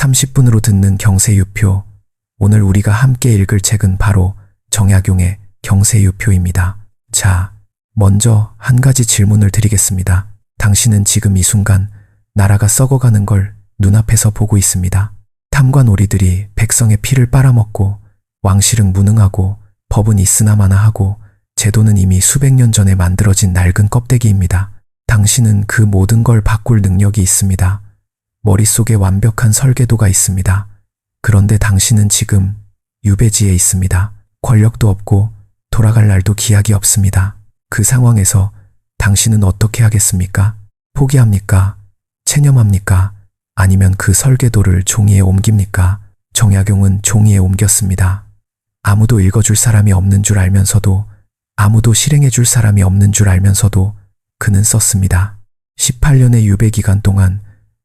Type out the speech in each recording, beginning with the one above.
30분으로 듣는 경세유표. 오늘 우리가 함께 읽을 책은 바로 정약용의 경세유표입니다. 자, 먼저 한 가지 질문을 드리겠습니다. 당신은 지금 이 순간 나라가 썩어가는 걸 눈앞에서 보고 있습니다. 탐관 오리들이 백성의 피를 빨아먹고 왕실은 무능하고 법은 있으나마나 하고 제도는 이미 수백 년 전에 만들어진 낡은 껍데기입니다. 당신은 그 모든 걸 바꿀 능력이 있습니다. 머릿속에 완벽한 설계도가 있습니다. 그런데 당신은 지금 유배지에 있습니다. 권력도 없고 돌아갈 날도 기약이 없습니다. 그 상황에서 당신은 어떻게 하겠습니까? 포기합니까? 체념합니까? 아니면 그 설계도를 종이에 옮깁니까? 정약용은 종이에 옮겼습니다. 아무도 읽어줄 사람이 없는 줄 알면서도, 아무도 실행해줄 사람이 없는 줄 알면서도 그는 썼습니다. 18년의 유배 기간 동안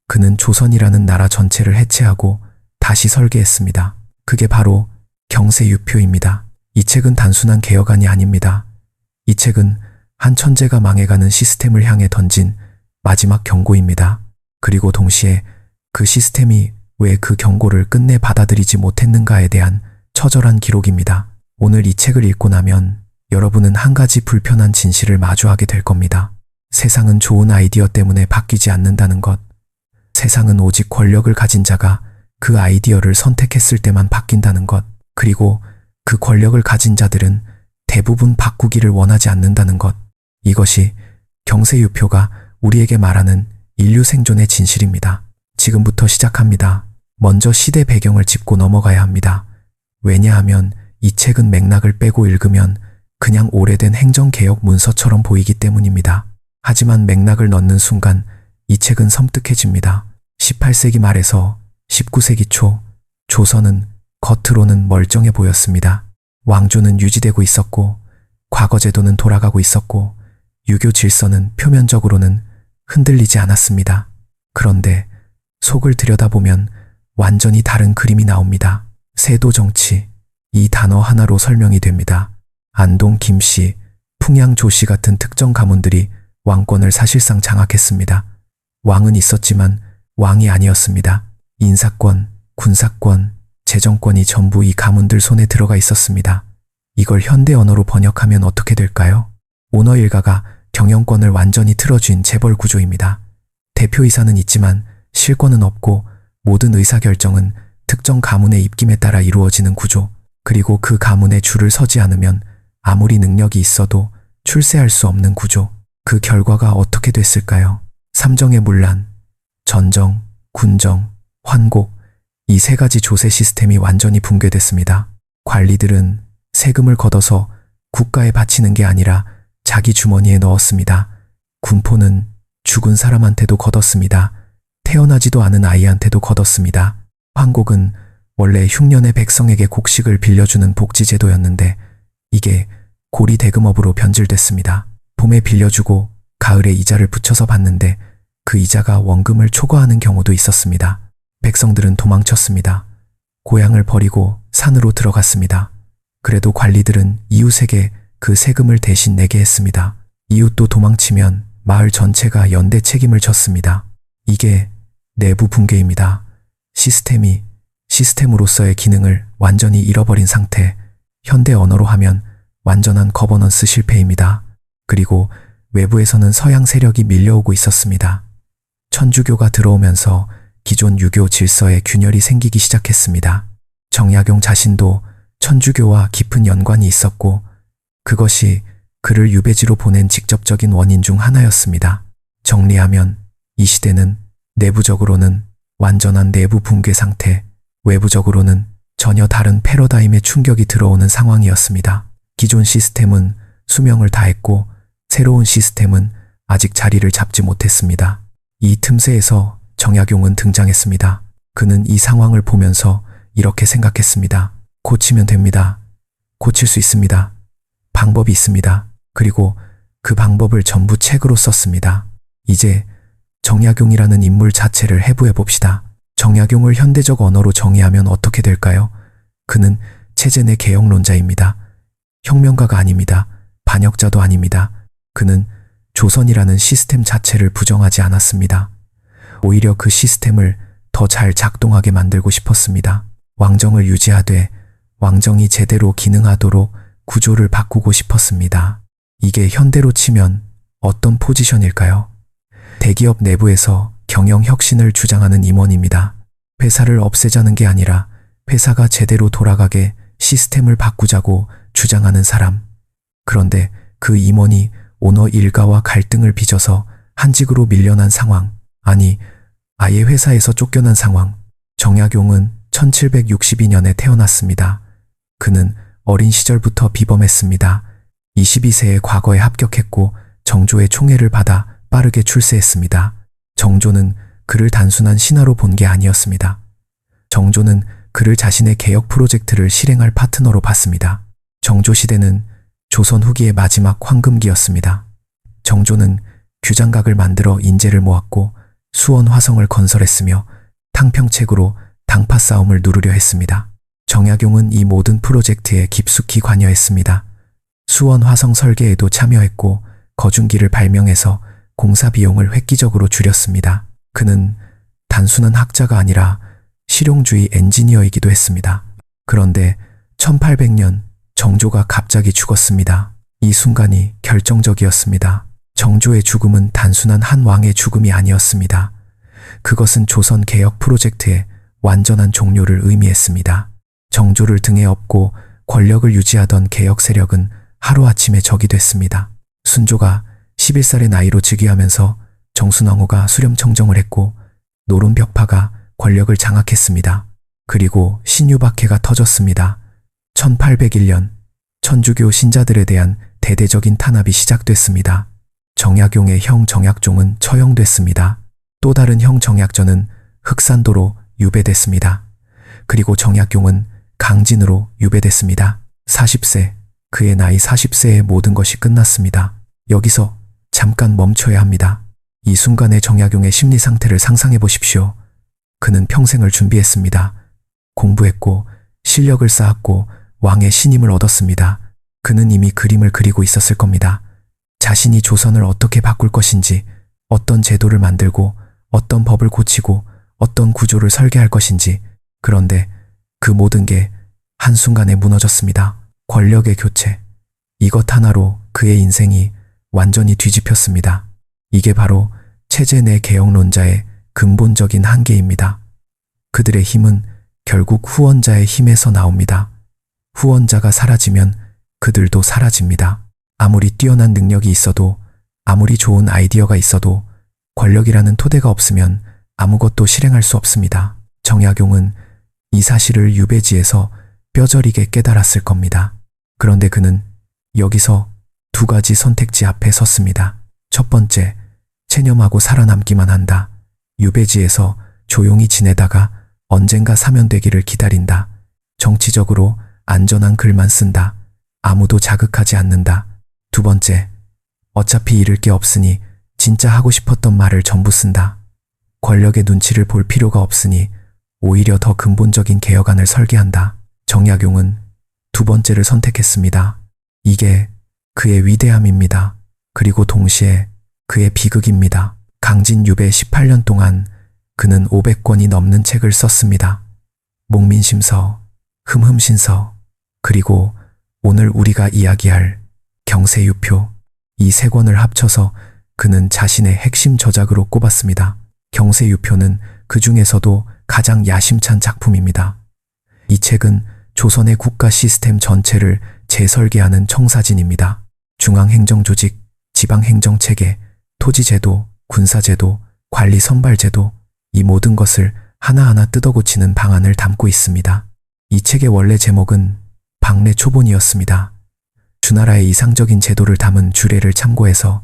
그는 조선이라는 나라 전체를 해체하고 다시 설계했습니다. 그게 바로 경세유표입니다. 이 책은 단순한 개혁안이 아닙니다. 이 책은 한 천재가 망해가는 시스템을 향해 던진 마지막 경고입니다. 그리고 동시에 그 시스템이 왜 그 경고를 끝내 받아들이지 못했는가에 대한 처절한 기록입니다. 오늘 이 책을 읽고 나면 여러분은 한 가지 불편한 진실을 마주하게 될 겁니다. 세상은 좋은 아이디어 때문에 바뀌지 않는다는 것. 세상은 오직 권력을 가진 자가 그 아이디어를 선택했을 때만 바뀐다는 것. 그리고 그 권력을 가진 자들은 대부분 바꾸기를 원하지 않는다는 것. 이것이 경세유표가 우리에게 말하는 인류 생존의 진실입니다. 지금부터 시작합니다. 먼저 시대 배경을 짚고 넘어가야 합니다. 왜냐하면 이 책은 맥락을 빼고 읽으면 그냥 오래된 행정개혁 문서처럼 보이기 때문입니다. 하지만 맥락을 넣는 순간 이 책은 섬뜩해집니다. 18세기 말에서 19세기 초, 조선은 겉으로는 멀쩡해 보였습니다. 왕조는 유지되고 있었고, 과거 제도는 돌아가고 있었고, 유교 질서는 표면적으로는 흔들리지 않았습니다. 그런데 속을 들여다보면 완전히 다른 그림이 나옵니다. 세도 정치, 이 단어 하나로 설명이 됩니다. 안동 김씨, 풍양 조씨 같은 특정 가문들이 왕권을 사실상 장악했습니다. 왕은 있었지만 왕이 아니었습니다. 인사권, 군사권, 재정권이 전부 이 가문들 손에 들어가 있었습니다. 이걸 현대 언어로 번역하면 어떻게 될까요? 오너 일가가 경영권을 완전히 틀어쥔 재벌 구조입니다. 대표이사는 있지만 실권은 없고 모든 의사결정은 특정 가문의 입김에 따라 이루어지는 구조. 그리고 그 가문에 줄을 서지 않으면 아무리 능력이 있어도 출세할 수 없는 구조. 그 결과가 어떻게 됐을까요? 삼정의 문란, 전정, 군정, 환곡, 이 세 가지 조세 시스템이 완전히 붕괴됐습니다. 관리들은 세금을 걷어서 국가에 바치는 게 아니라 자기 주머니에 넣었습니다. 군포는 죽은 사람한테도 걷었습니다. 태어나지도 않은 아이한테도 걷었습니다. 환곡은 원래 흉년의 백성에게 곡식을 빌려주는 복지제도였는데 이게 고리대금업으로 변질됐습니다. 봄에 빌려주고 가을에 이자를 붙여서 받는데 그 이자가 원금을 초과하는 경우도 있었습니다. 백성들은 도망쳤습니다. 고향을 버리고 산으로 들어갔습니다. 그래도 관리들은 이웃에게 그 세금을 대신 내게 했습니다. 이웃도 도망치면 마을 전체가 연대 책임을 졌습니다. 이게 내부 붕괴입니다. 시스템이 시스템으로서의 기능을 완전히 잃어버린 상태, 현대 언어로 하면 완전한 거버넌스 실패입니다. 그리고 외부에서는 서양 세력이 밀려오고 있었습니다. 천주교가 들어오면서 기존 유교 질서에 균열이 생기기 시작했습니다. 정약용 자신도 천주교와 깊은 연관이 있었고 그것이 그를 유배지로 보낸 직접적인 원인 중 하나였습니다. 정리하면 이 시대는 내부적으로는 완전한 내부 붕괴 상태, 외부적으로는 전혀 다른 패러다임의 충격이 들어오는 상황이었습니다. 기존 시스템은 수명을 다했고 새로운 시스템은 아직 자리를 잡지 못했습니다. 이 틈새에서 정약용은 등장했습니다. 그는 이 상황을 보면서 이렇게 생각했습니다. 고치면 됩니다. 고칠 수 있습니다. 방법이 있습니다. 그리고 그 방법을 전부 책으로 썼습니다. 이제 정약용이라는 인물 자체를 해부해 봅시다. 정약용을 현대적 언어로 정의하면 어떻게 될까요? 그는 체제 내 개혁론자입니다. 혁명가가 아닙니다. 반역자도 아닙니다. 그는 조선이라는 시스템 자체를 부정하지 않았습니다. 오히려 그 시스템을 더 잘 작동하게 만들고 싶었습니다. 왕정을 유지하되 왕정이 제대로 기능하도록 구조를 바꾸고 싶었습니다. 이게 현대로 치면 어떤 포지션일까요? 대기업 내부에서 경영 혁신을 주장하는 임원입니다. 회사를 없애자는 게 아니라 회사가 제대로 돌아가게 시스템을 바꾸자고 주장하는 사람. 그런데 그 임원이 오너 일가와 갈등을 빚어서 한직으로 밀려난 상황, 아니 아예 회사에서 쫓겨난 상황. 정약용은 1762년에 태어났습니다. 그는 어린 시절부터 비범했습니다. 22세에 과거에 합격했고 정조의 총애를 받아 빠르게 출세했습니다. 정조는 그를 단순한 신하로 본 게 아니었습니다. 정조는 그를 자신의 개혁 프로젝트를 실행할 파트너로 봤습니다. 정조 시대는 조선 후기의 마지막 황금기였습니다. 정조는 규장각을 만들어 인재를 모았고 수원 화성을 건설했으며 탕평책으로 당파 싸움을 누르려 했습니다. 정약용은 이 모든 프로젝트에 깊숙이 관여했습니다. 수원 화성 설계에도 참여했고 거중기를 발명해서 공사 비용을 획기적으로 줄였습니다. 그는 단순한 학자가 아니라 실용주의 엔지니어이기도 했습니다. 그런데 1800년 정조가 갑자기 죽었습니다. 이 순간이 결정적이었습니다. 정조의 죽음은 단순한 한 왕의 죽음이 아니었습니다. 그것은 조선 개혁 프로젝트의 완전한 종료를 의미했습니다. 정조를 등에 업고 권력을 유지하던 개혁 세력은 하루아침에 적이 됐습니다. 순조가 11살의 나이로 즉위하면서 정순왕후가 수렴청정을 했고 노론벽파가 권력을 장악했습니다. 그리고 신유박해가 터졌습니다. 1801년 천주교 신자들에 대한 대대적인 탄압이 시작됐습니다. 정약용의 형 정약종은 처형됐습니다. 또 다른 형 정약전은 흑산도로 유배됐습니다. 그리고 정약용은 강진으로 유배됐습니다. 40세, 그의 나이 40세에 모든 것이 끝났습니다. 여기서 잠깐 멈춰야 합니다. 이 순간의 정약용의 심리 상태를 상상해 보십시오. 그는 평생을 준비했습니다. 공부했고 실력을 쌓았고 왕의 신임을 얻었습니다. 그는 이미 그림을 그리고 있었을 겁니다. 자신이 조선을 어떻게 바꿀 것인지, 어떤 제도를 만들고 어떤 법을 고치고 어떤 구조를 설계할 것인지. 그런데 그 모든 게 한순간에 무너졌습니다. 권력의 교체. 이것 하나로 그의 인생이 완전히 뒤집혔습니다. 이게 바로 체제 내 개혁론자의 근본적인 한계입니다. 그들의 힘은 결국 후원자의 힘에서 나옵니다. 후원자가 사라지면 그들도 사라집니다. 아무리 뛰어난 능력이 있어도, 아무리 좋은 아이디어가 있어도 권력이라는 토대가 없으면 아무것도 실행할 수 없습니다. 정약용은 이 사실을 유배지에서 뼈저리게 깨달았을 겁니다. 그런데 그는 여기서 두 가지 선택지 앞에 섰습니다. 첫 번째, 체념하고 살아남기만 한다. 유배지에서 조용히 지내다가 언젠가 사면되기를 기다린다. 정치적으로 안전한 글만 쓴다. 아무도 자극하지 않는다. 두 번째, 어차피 잃을 게 없으니 진짜 하고 싶었던 말을 전부 쓴다. 권력의 눈치를 볼 필요가 없으니 오히려 더 근본적인 개혁안을 설계한다. 정약용은 두 번째를 선택했습니다. 이게 그의 위대함입니다. 그리고 동시에 그의 비극입니다. 강진 유배 18년 동안 그는 500권이 넘는 책을 썼습니다. 목민심서, 흠흠신서, 그리고 오늘 우리가 이야기할 경세유표, 이 세 권을 합쳐서 그는 자신의 핵심 저작으로 꼽았습니다. 경세유표는 그 중에서도 가장 야심찬 작품입니다. 이 책은 조선의 국가 시스템 전체를 재설계하는 청사진입니다. 중앙행정조직, 지방행정체계, 토지제도, 군사제도, 관리선발제도, 이 모든 것을 하나하나 뜯어고치는 방안을 담고 있습니다. 이 책의 원래 제목은 박래초본이었습니다. 주나라의 이상적인 제도를 담은 주례를 참고해서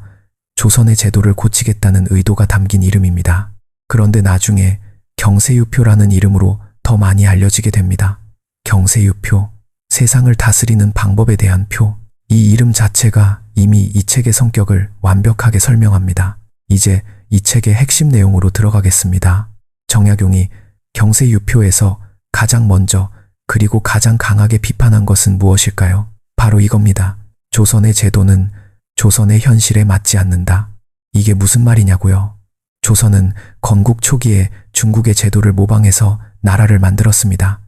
조선의 제도를 고치겠다는 의도가 담긴 이름입니다. 그런데 나중에 경세유표라는 이름으로 더 많이 알려지게 됩니다. 경세유표, 세상을 다스리는 방법에 대한 표. 이 이름 자체가 이미 이 책의 성격을 완벽하게 설명합니다. 이제 이 책의 핵심 내용으로 들어가겠습니다. 정약용이 경세유표에서 가장 먼저 그리고 가장 강하게 비판한 것은 무엇일까요? 바로 이겁니다. 조선의 제도는 조선의 현실에 맞지 않는다. 이게 무슨 말이냐고요? 조선은 건국 초기에 중국의 제도를 모방해서 나라를 만들었습니다.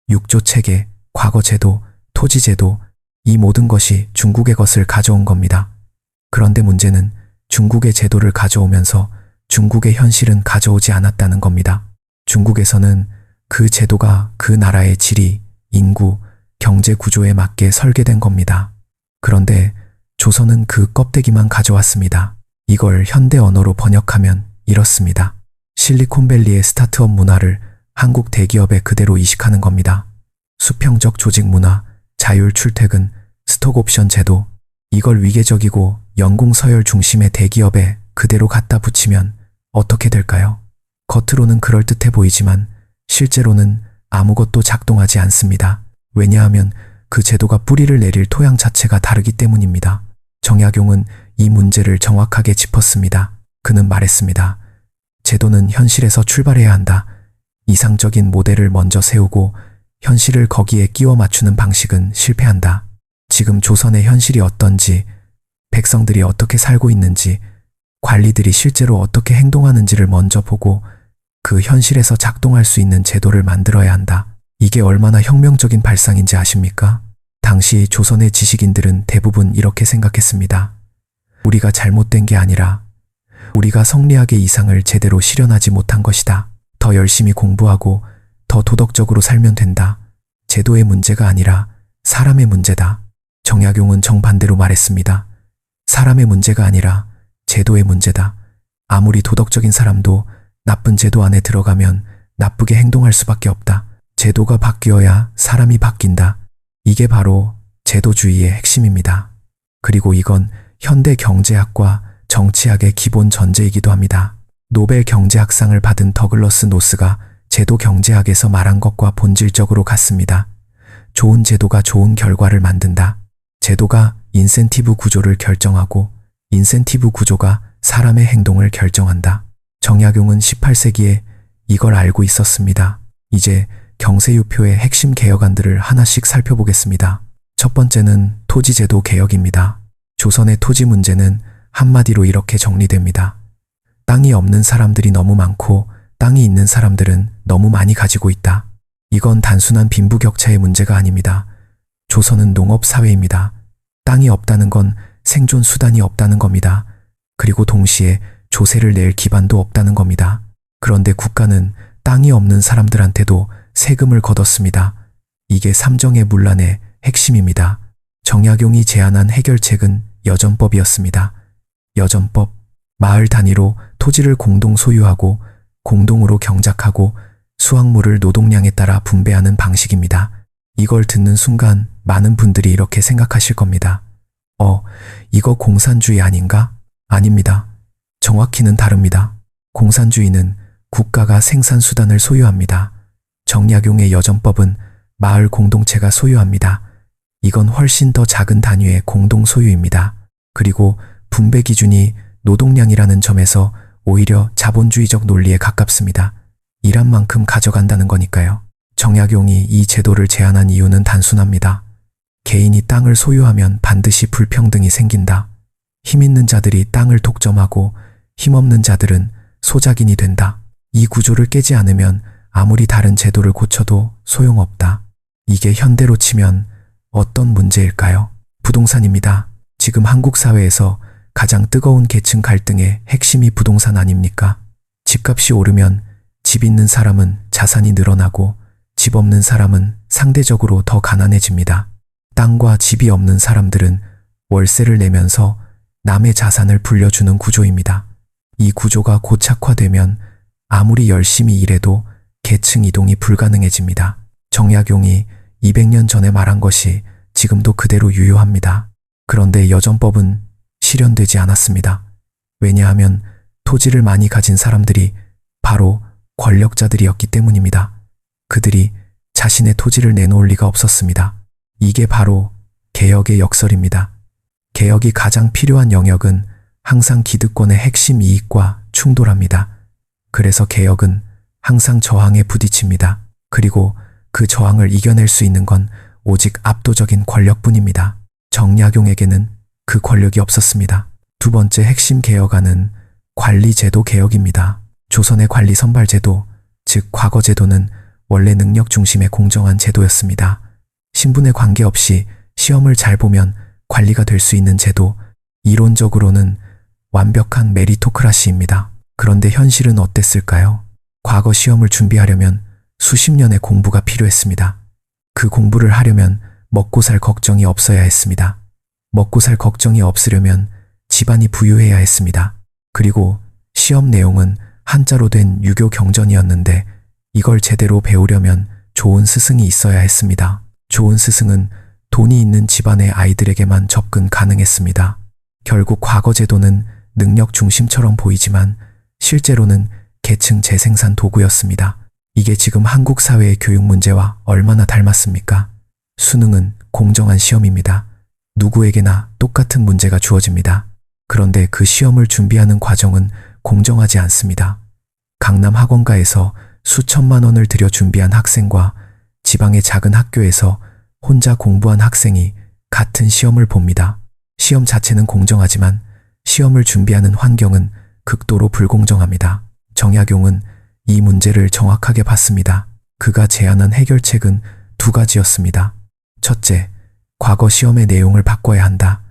육조 체계, 과거 제도, 토지 제도, 이 모든 것이 중국의 것을 가져온 겁니다. 그런데 문제는 중국의 제도를 가져오면서 중국의 현실은 가져오지 않았다는 겁니다. 중국에서는 그 제도가 그 나라의 지리, 인구, 경제 구조에 맞게 설계된 겁니다. 그런데 조선은 그 껍데기만 가져왔습니다. 이걸 현대 언어로 번역하면 이렇습니다. 실리콘밸리의 스타트업 문화를 한국 대기업에 그대로 이식하는 겁니다. 수평적 조직 문화, 자율 출퇴근, 스톡옵션 제도, 이걸 위계적이고 연공서열 중심의 대기업에 그대로 갖다 붙이면 어떻게 될까요? 겉으로는 그럴듯해 보이지만 실제로는 아무것도 작동하지 않습니다. 왜냐하면 그 제도가 뿌리를 내릴 토양 자체가 다르기 때문입니다. 정약용은 이 문제를 정확하게 짚었습니다. 그는 말했습니다. 제도는 현실에서 출발해야 한다. 이상적인 모델을 먼저 세우고 현실을 거기에 끼워 맞추는 방식은 실패한다. 지금 조선의 현실이 어떤지, 백성들이 어떻게 살고 있는지, 관리들이 실제로 어떻게 행동하는지를 먼저 보고 그 현실에서 작동할 수 있는 제도를 만들어야 한다. 이게 얼마나 혁명적인 발상인지 아십니까? 당시 조선의 지식인들은 대부분 이렇게 생각했습니다. 우리가 잘못된 게 아니라 우리가 성리학의 이상을 제대로 실현하지 못한 것이다. 더 열심히 공부하고 더 도덕적으로 살면 된다. 제도의 문제가 아니라 사람의 문제다. 정약용은 정반대로 말했습니다. 사람의 문제가 아니라 제도의 문제다. 아무리 도덕적인 사람도 나쁜 제도 안에 들어가면 나쁘게 행동할 수밖에 없다. 제도가 바뀌어야 사람이 바뀐다. 이게 바로 제도주의의 핵심입니다. 그리고 이건 현대 경제학과 정치학의 기본 전제이기도 합니다. 노벨 경제학상을 받은 더글러스 노스가 제도 경제학에서 말한 것과 본질적으로 같습니다. 좋은 제도가 좋은 결과를 만든다. 제도가 인센티브 구조를 결정하고 인센티브 구조가 사람의 행동을 결정한다. 정약용은 18세기에 이걸 알고 있었습니다. 이제 경세유표의 핵심 개혁안들을 하나씩 살펴보겠습니다. 첫 번째는 토지제도 개혁입니다. 조선의 토지 문제는 한마디로 이렇게 정리됩니다. 땅이 없는 사람들이 너무 많고 땅이 있는 사람들은 너무 많이 가지고 있다. 이건 단순한 빈부격차의 문제가 아닙니다. 조선은 농업사회입니다. 땅이 없다는 건 생존 수단이 없다는 겁니다. 그리고 동시에 조세를 낼 기반도 없다는 겁니다. 그런데 국가는 땅이 없는 사람들한테도 세금을 걷었습니다. 이게 삼정의 문란의 핵심입니다. 정약용이 제안한 해결책은 여전법이었습니다. 여전법, 마을 단위로 토지를 공동 소유하고 공동으로 경작하고 수확물을 노동량에 따라 분배하는 방식입니다. 이걸 듣는 순간 많은 분들이 이렇게 생각하실 겁니다. 이거 공산주의 아닌가? 아닙니다. 정확히는 다릅니다. 공산주의는 국가가 생산수단을 소유합니다. 정약용의 여전법은 마을 공동체가 소유합니다. 이건 훨씬 더 작은 단위의 공동 소유입니다. 그리고 분배 기준이 노동량이라는 점에서 오히려 자본주의적 논리에 가깝습니다. 일한 만큼 가져간다는 거니까요. 정약용이 이 제도를 제안한 이유는 단순합니다. 개인이 땅을 소유하면 반드시 불평등이 생긴다. 힘 있는 자들이 땅을 독점하고 힘없는 자들은 소작인이 된다. 이 구조를 깨지 않으면 아무리 다른 제도를 고쳐도 소용없다. 이게 현대로 치면 어떤 문제일까요? 부동산입니다. 지금 한국 사회에서 가장 뜨거운 계층 갈등의 핵심이 부동산 아닙니까? 집값이 오르면 집 있는 사람은 자산이 늘어나고 집 없는 사람은 상대적으로 더 가난해집니다. 땅과 집이 없는 사람들은 월세를 내면서 남의 자산을 불려주는 구조입니다. 이 구조가 고착화되면 아무리 열심히 일해도 계층 이동이 불가능해집니다. 정약용이 200년 전에 말한 것이 지금도 그대로 유효합니다. 그런데 여전법은 실현되지 않았습니다. 왜냐하면 토지를 많이 가진 사람들이 바로 권력자들이었기 때문입니다. 그들이 자신의 토지를 내놓을 리가 없었습니다. 이게 바로 개혁의 역설입니다. 개혁이 가장 필요한 영역은 항상 기득권의 핵심 이익과 충돌합니다. 그래서 개혁은 항상 저항에 부딪힙니다. 그리고 그 저항을 이겨낼 수 있는 건 오직 압도적인 권력뿐입니다. 정약용에게는 그 권력이 없었습니다. 두 번째 핵심 개혁안은 관리제도 개혁입니다. 조선의 관리 선발제도, 즉 과거 제도는 원래 능력 중심의 공정한 제도였습니다. 신분에 관계없이 시험을 잘 보면 관리가 될 수 있는 제도, 이론적으로는 완벽한 메리토크라시입니다. 그런데 현실은 어땠을까요? 과거 시험을 준비하려면 수십 년의 공부가 필요했습니다. 그 공부를 하려면 먹고 살 걱정이 없어야 했습니다. 먹고 살 걱정이 없으려면 집안이 부유해야 했습니다. 그리고 시험 내용은 한자로 된 유교 경전이었는데 이걸 제대로 배우려면 좋은 스승이 있어야 했습니다. 좋은 스승은 돈이 있는 집안의 아이들에게만 접근 가능했습니다. 결국 과거 제도는 능력 중심처럼 보이지만 실제로는 계층 재생산 도구였습니다. 이게 지금 한국 사회의 교육 문제와 얼마나 닮았습니까? 수능은 공정한 시험입니다. 누구에게나 똑같은 문제가 주어집니다. 그런데 그 시험을 준비하는 과정은 공정하지 않습니다. 강남 학원가에서 수천만 원을 들여 준비한 학생과 지방의 작은 학교에서 혼자 공부한 학생이 같은 시험을 봅니다. 시험 자체는 공정하지만 시험을 준비하는 환경은 극도로 불공정합니다. 정약용은 이 문제를 정확하게 봤습니다. 그가 제안한 해결책은 두 가지였습니다. 첫째, 과거 시험의 내용을 바꿔야 한다.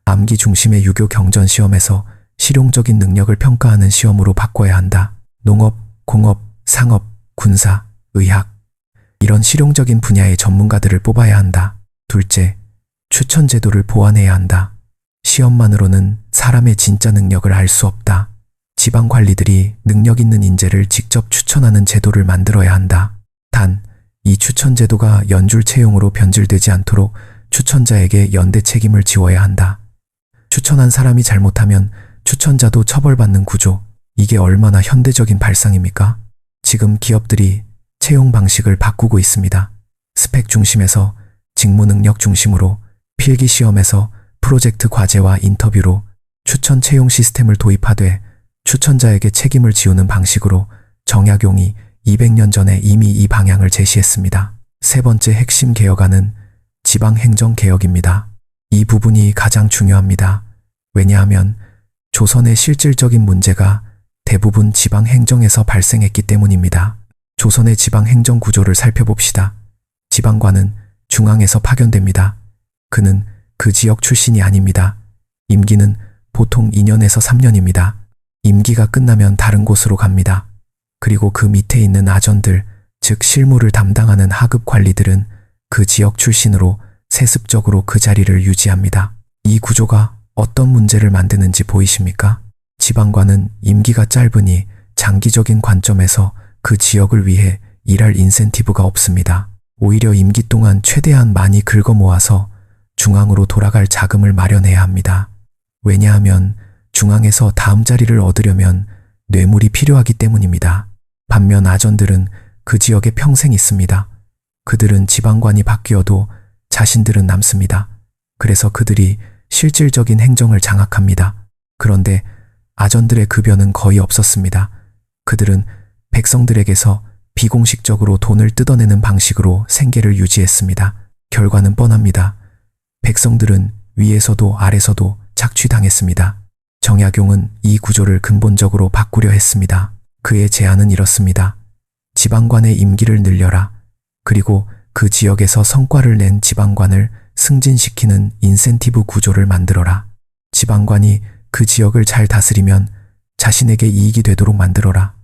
암기 중심의 유교 경전 시험에서 실용적인 능력을 평가하는 시험으로 바꿔야 한다. 농업, 공업, 상업, 군사, 의학 이런 실용적인 분야의 전문가들을 뽑아야 한다. 둘째, 추천 제도를 보완해야 한다. 시험만으로는 사람의 진짜 능력을 알 수 없다. 지방 관리들이 능력 있는 인재를 직접 추천하는 제도를 만들어야 한다. 단, 이 추천 제도가 연줄 채용으로 변질되지 않도록 추천자에게 연대 책임을 지워야 한다. 추천한 사람이 잘못하면 추천자도 처벌받는 구조, 이게 얼마나 현대적인 발상입니까? 지금 기업들이 채용 방식을 바꾸고 있습니다. 스펙 중심에서 직무 능력 중심으로, 필기 시험에서 프로젝트 과제와 인터뷰로 추천 채용 시스템을 도입하되 추천자에게 책임을 지우는 방식으로 정약용이 200년 전에 이미 이 방향을 제시했습니다. 세 번째 핵심 개혁안은 지방행정개혁입니다. 이 부분이 가장 중요합니다. 왜냐하면 조선의 실질적인 문제가 대부분 지방행정에서 발생했기 때문입니다. 조선의 지방행정 구조를 살펴봅시다. 지방관은 중앙에서 파견됩니다. 그는 그 지역 출신이 아닙니다. 임기는 보통 2년에서 3년입니다. 임기가 끝나면 다른 곳으로 갑니다. 그리고 그 밑에 있는 아전들, 즉 실무를 담당하는 하급 관리들은 그 지역 출신으로 세습적으로 그 자리를 유지합니다. 이 구조가 어떤 문제를 만드는지 보이십니까? 지방관은 임기가 짧으니 장기적인 관점에서 그 지역을 위해 일할 인센티브가 없습니다. 오히려 임기 동안 최대한 많이 긁어 모아서 중앙으로 돌아갈 자금을 마련해야 합니다. 왜냐하면 중앙에서 다음 자리를 얻으려면 뇌물이 필요하기 때문입니다. 반면 아전들은 그 지역에 평생 있습니다. 그들은 지방관이 바뀌어도 자신들은 남습니다. 그래서 그들이 실질적인 행정을 장악합니다. 그런데 아전들의 급여는 거의 없었습니다. 그들은 백성들에게서 비공식적으로 돈을 뜯어내는 방식으로 생계를 유지했습니다. 결과는 뻔합니다. 백성들은 위에서도 아래서도 착취당했습니다. 정약용은 이 구조를 근본적으로 바꾸려 했습니다. 그의 제안은 이렇습니다. 지방관의 임기를 늘려라. 그리고 그 지역에서 성과를 낸 지방관을 승진시키는 인센티브 구조를 만들어라. 지방관이 그 지역을 잘 다스리면 자신에게 이익이 되도록 만들어라.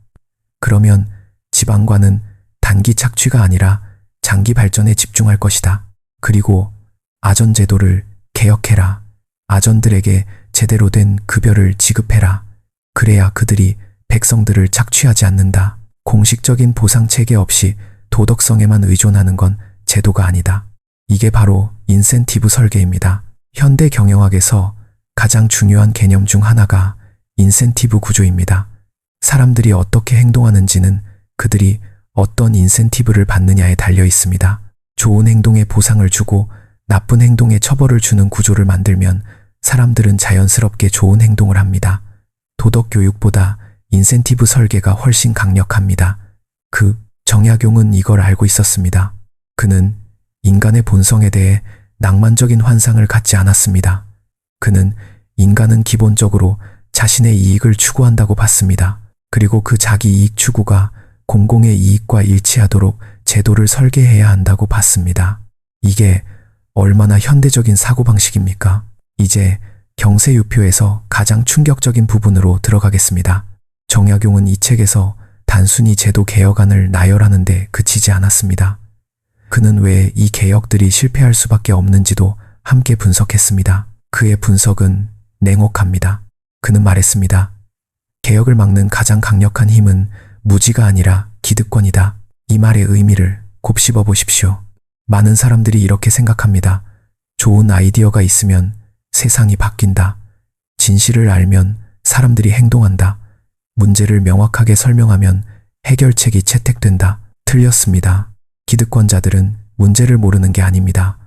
그러면 지방관은 단기 착취가 아니라 장기 발전에 집중할 것이다. 그리고 아전 제도를 개혁해라. 아전들에게 제대로 된 급여를 지급해라. 그래야 그들이 백성들을 착취하지 않는다. 공식적인 보상 체계 없이 도덕성에만 의존하는 건 제도가 아니다. 이게 바로 인센티브 설계입니다. 현대 경영학에서 가장 중요한 개념 중 하나가 인센티브 구조입니다. 사람들이 어떻게 행동하는지는 그들이 어떤 인센티브를 받느냐에 달려 있습니다. 좋은 행동에 보상을 주고 나쁜 행동에 처벌을 주는 구조를 만들면 사람들은 자연스럽게 좋은 행동을 합니다. 도덕 교육보다 인센티브 설계가 훨씬 강력합니다. 정약용은 이걸 알고 있었습니다. 그는 인간의 본성에 대해 낭만적인 환상을 갖지 않았습니다. 그는 인간은 기본적으로 자신의 이익을 추구한다고 봤습니다. 그리고 그 자기 이익 추구가 공공의 이익과 일치하도록 제도를 설계해야 한다고 봤습니다. 이게 얼마나 현대적인 사고방식입니까? 이제 경세유표에서 가장 충격적인 부분으로 들어가겠습니다. 정약용은 이 책에서 단순히 제도 개혁안을 나열하는데 그치지 않았습니다. 그는 왜 이 개혁들이 실패할 수밖에 없는지도 함께 분석했습니다. 그의 분석은 냉혹합니다. 그는 말했습니다. 개혁을 막는 가장 강력한 힘은 무지가 아니라 기득권이다. 이 말의 의미를 곱씹어 보십시오. 많은 사람들이 이렇게 생각합니다. 좋은 아이디어가 있으면 세상이 바뀐다. 진실을 알면 사람들이 행동한다. 문제를 명확하게 설명하면 해결책이 채택된다. 틀렸습니다. 기득권자들은 문제를 모르는 게 아닙니다.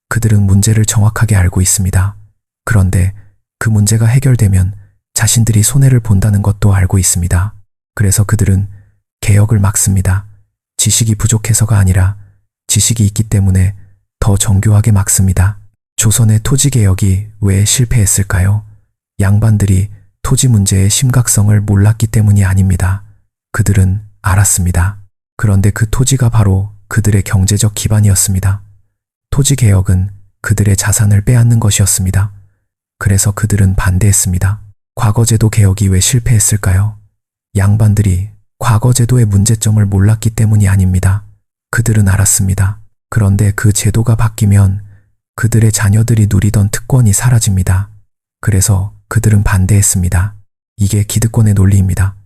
그들은 문제를 정확하게 알고 있습니다. 그런데 그 문제가 해결되면 자신들이 손해를 본다는 것도 알고 있습니다. 그래서 그들은 개혁을 막습니다. 지식이 부족해서가 아니라 지식이 있기 때문에 더 정교하게 막습니다. 조선의 토지개혁이 왜 실패했을까요? 양반들이 토지 문제의 심각성을 몰랐기 때문이 아닙니다. 그들은 알았습니다. 그런데 그 토지가 바로 그들의 경제적 기반이었습니다. 토지개혁은 그들의 자산을 빼앗는 것이었습니다. 그래서 그들은 반대했습니다. 과거제도 개혁이 왜 실패했을까요? 양반들이 과거제도의 문제점을 몰랐기 때문이 아닙니다. 그들은 알았습니다. 그런데 그 제도가 바뀌면 그들의 자녀들이 누리던 특권이 사라집니다. 그래서 그들은 반대했습니다. 이게 기득권의 논리입니다.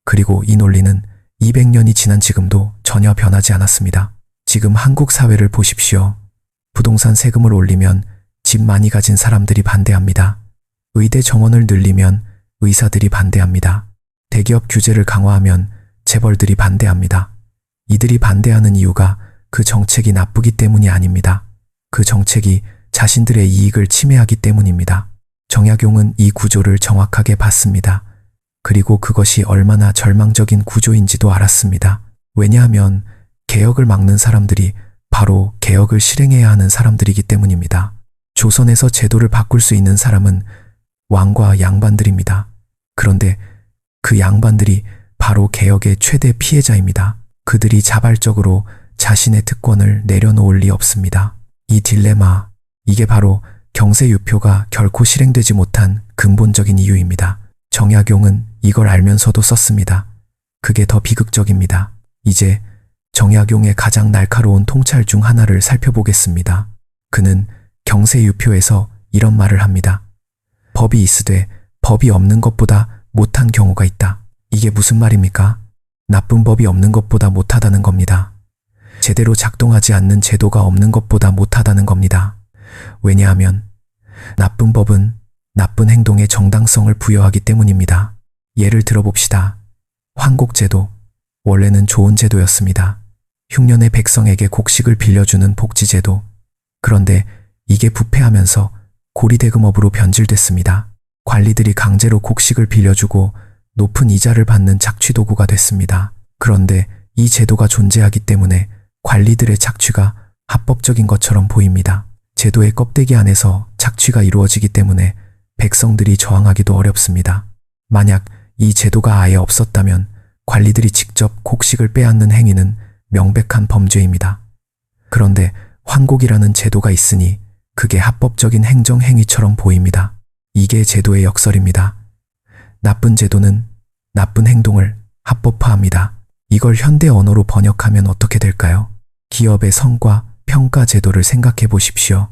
그리고 이 논리는 200년이 지난 지금도 전혀 변하지 않았습니다. 지금 한국 사회를 보십시오. 부동산 세금을 올리면 집 많이 가진 사람들이 반대합니다. 의대 정원을 늘리면 의사들이 반대합니다. 대기업 규제를 강화하면 재벌들이 반대합니다. 이들이 반대하는 이유가 그 정책이 나쁘기 때문이 아닙니다. 그 정책이 자신들의 이익을 침해하기 때문입니다. 정약용은 이 구조를 정확하게 봤습니다. 그리고 그것이 얼마나 절망적인 구조인지도 알았습니다. 왜냐하면 개혁을 막는 사람들이 바로 개혁을 실행해야 하는 사람들이기 때문입니다. 조선에서 제도를 바꿀 수 있는 사람은 왕과 양반들입니다. 그런데 그 양반들이 바로 개혁의 최대 피해자입니다. 그들이 자발적으로 자신의 특권을 내려놓을 리 없습니다. 이 딜레마, 이게 바로 경세유표가 결코 실행되지 못한 근본적인 이유입니다. 정약용은 이걸 알면서도 썼습니다. 그게 더 비극적입니다. 이제 정약용의 가장 날카로운 통찰 중 하나를 살펴보겠습니다. 그는 경세유표에서 이런 말을 합니다. 법이 있으되 법이 없는 것보다 못한 경우가 있다. 이게 무슨 말입니까? 나쁜 법이 없는 것보다 못하다는 겁니다. 제대로 작동하지 않는 제도가 없는 것보다 못하다는 겁니다. 왜냐하면 나쁜 법은 나쁜 행동의 정당성을 부여하기 때문입니다. 예를 들어봅시다. 황곡제도, 원래는 좋은 제도였습니다. 흉년의 백성에게 곡식을 빌려주는 복지제도. 그런데 이게 부패하면서 고리대금업으로 변질됐습니다. 관리들이 강제로 곡식을 빌려주고 높은 이자를 받는 착취도구가 됐습니다. 그런데 이 제도가 존재하기 때문에 관리들의 착취가 합법적인 것처럼 보입니다. 제도의 껍데기 안에서 착취가 이루어지기 때문에 백성들이 저항하기도 어렵습니다. 만약 이 제도가 아예 없었다면 관리들이 직접 곡식을 빼앗는 행위는 명백한 범죄입니다. 그런데 황곡이라는 제도가 있으니 그게 합법적인 행정 행위처럼 보입니다. 이게 제도의 역설입니다. 나쁜 제도는 나쁜 행동을 합법화합니다. 이걸 현대 언어로 번역하면 어떻게 될까요? 기업의 성과 평가 제도를 생각해 보십시오.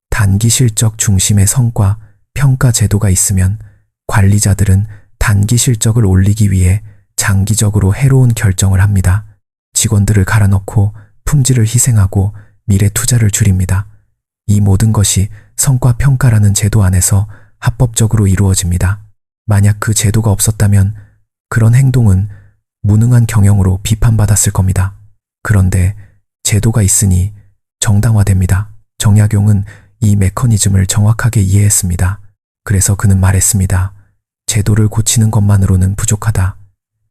단기 실적 중심의 성과 평가 제도가 있으면 관리자들은 단기 실적을 올리기 위해 장기적으로 해로운 결정을 합니다. 직원들을 갈아넣고 품질을 희생하고 미래 투자를 줄입니다. 이 모든 것이 성과 평가라는 제도 안에서 합법적으로 이루어집니다. 만약 그 제도가 없었다면 그런 행동은 무능한 경영으로 비판받았을 겁니다. 그런데 제도가 있으니 정당화됩니다. 정약용은 이 메커니즘을 정확하게 이해했습니다. 그래서 그는 말했습니다. 제도를 고치는 것만으로는 부족하다.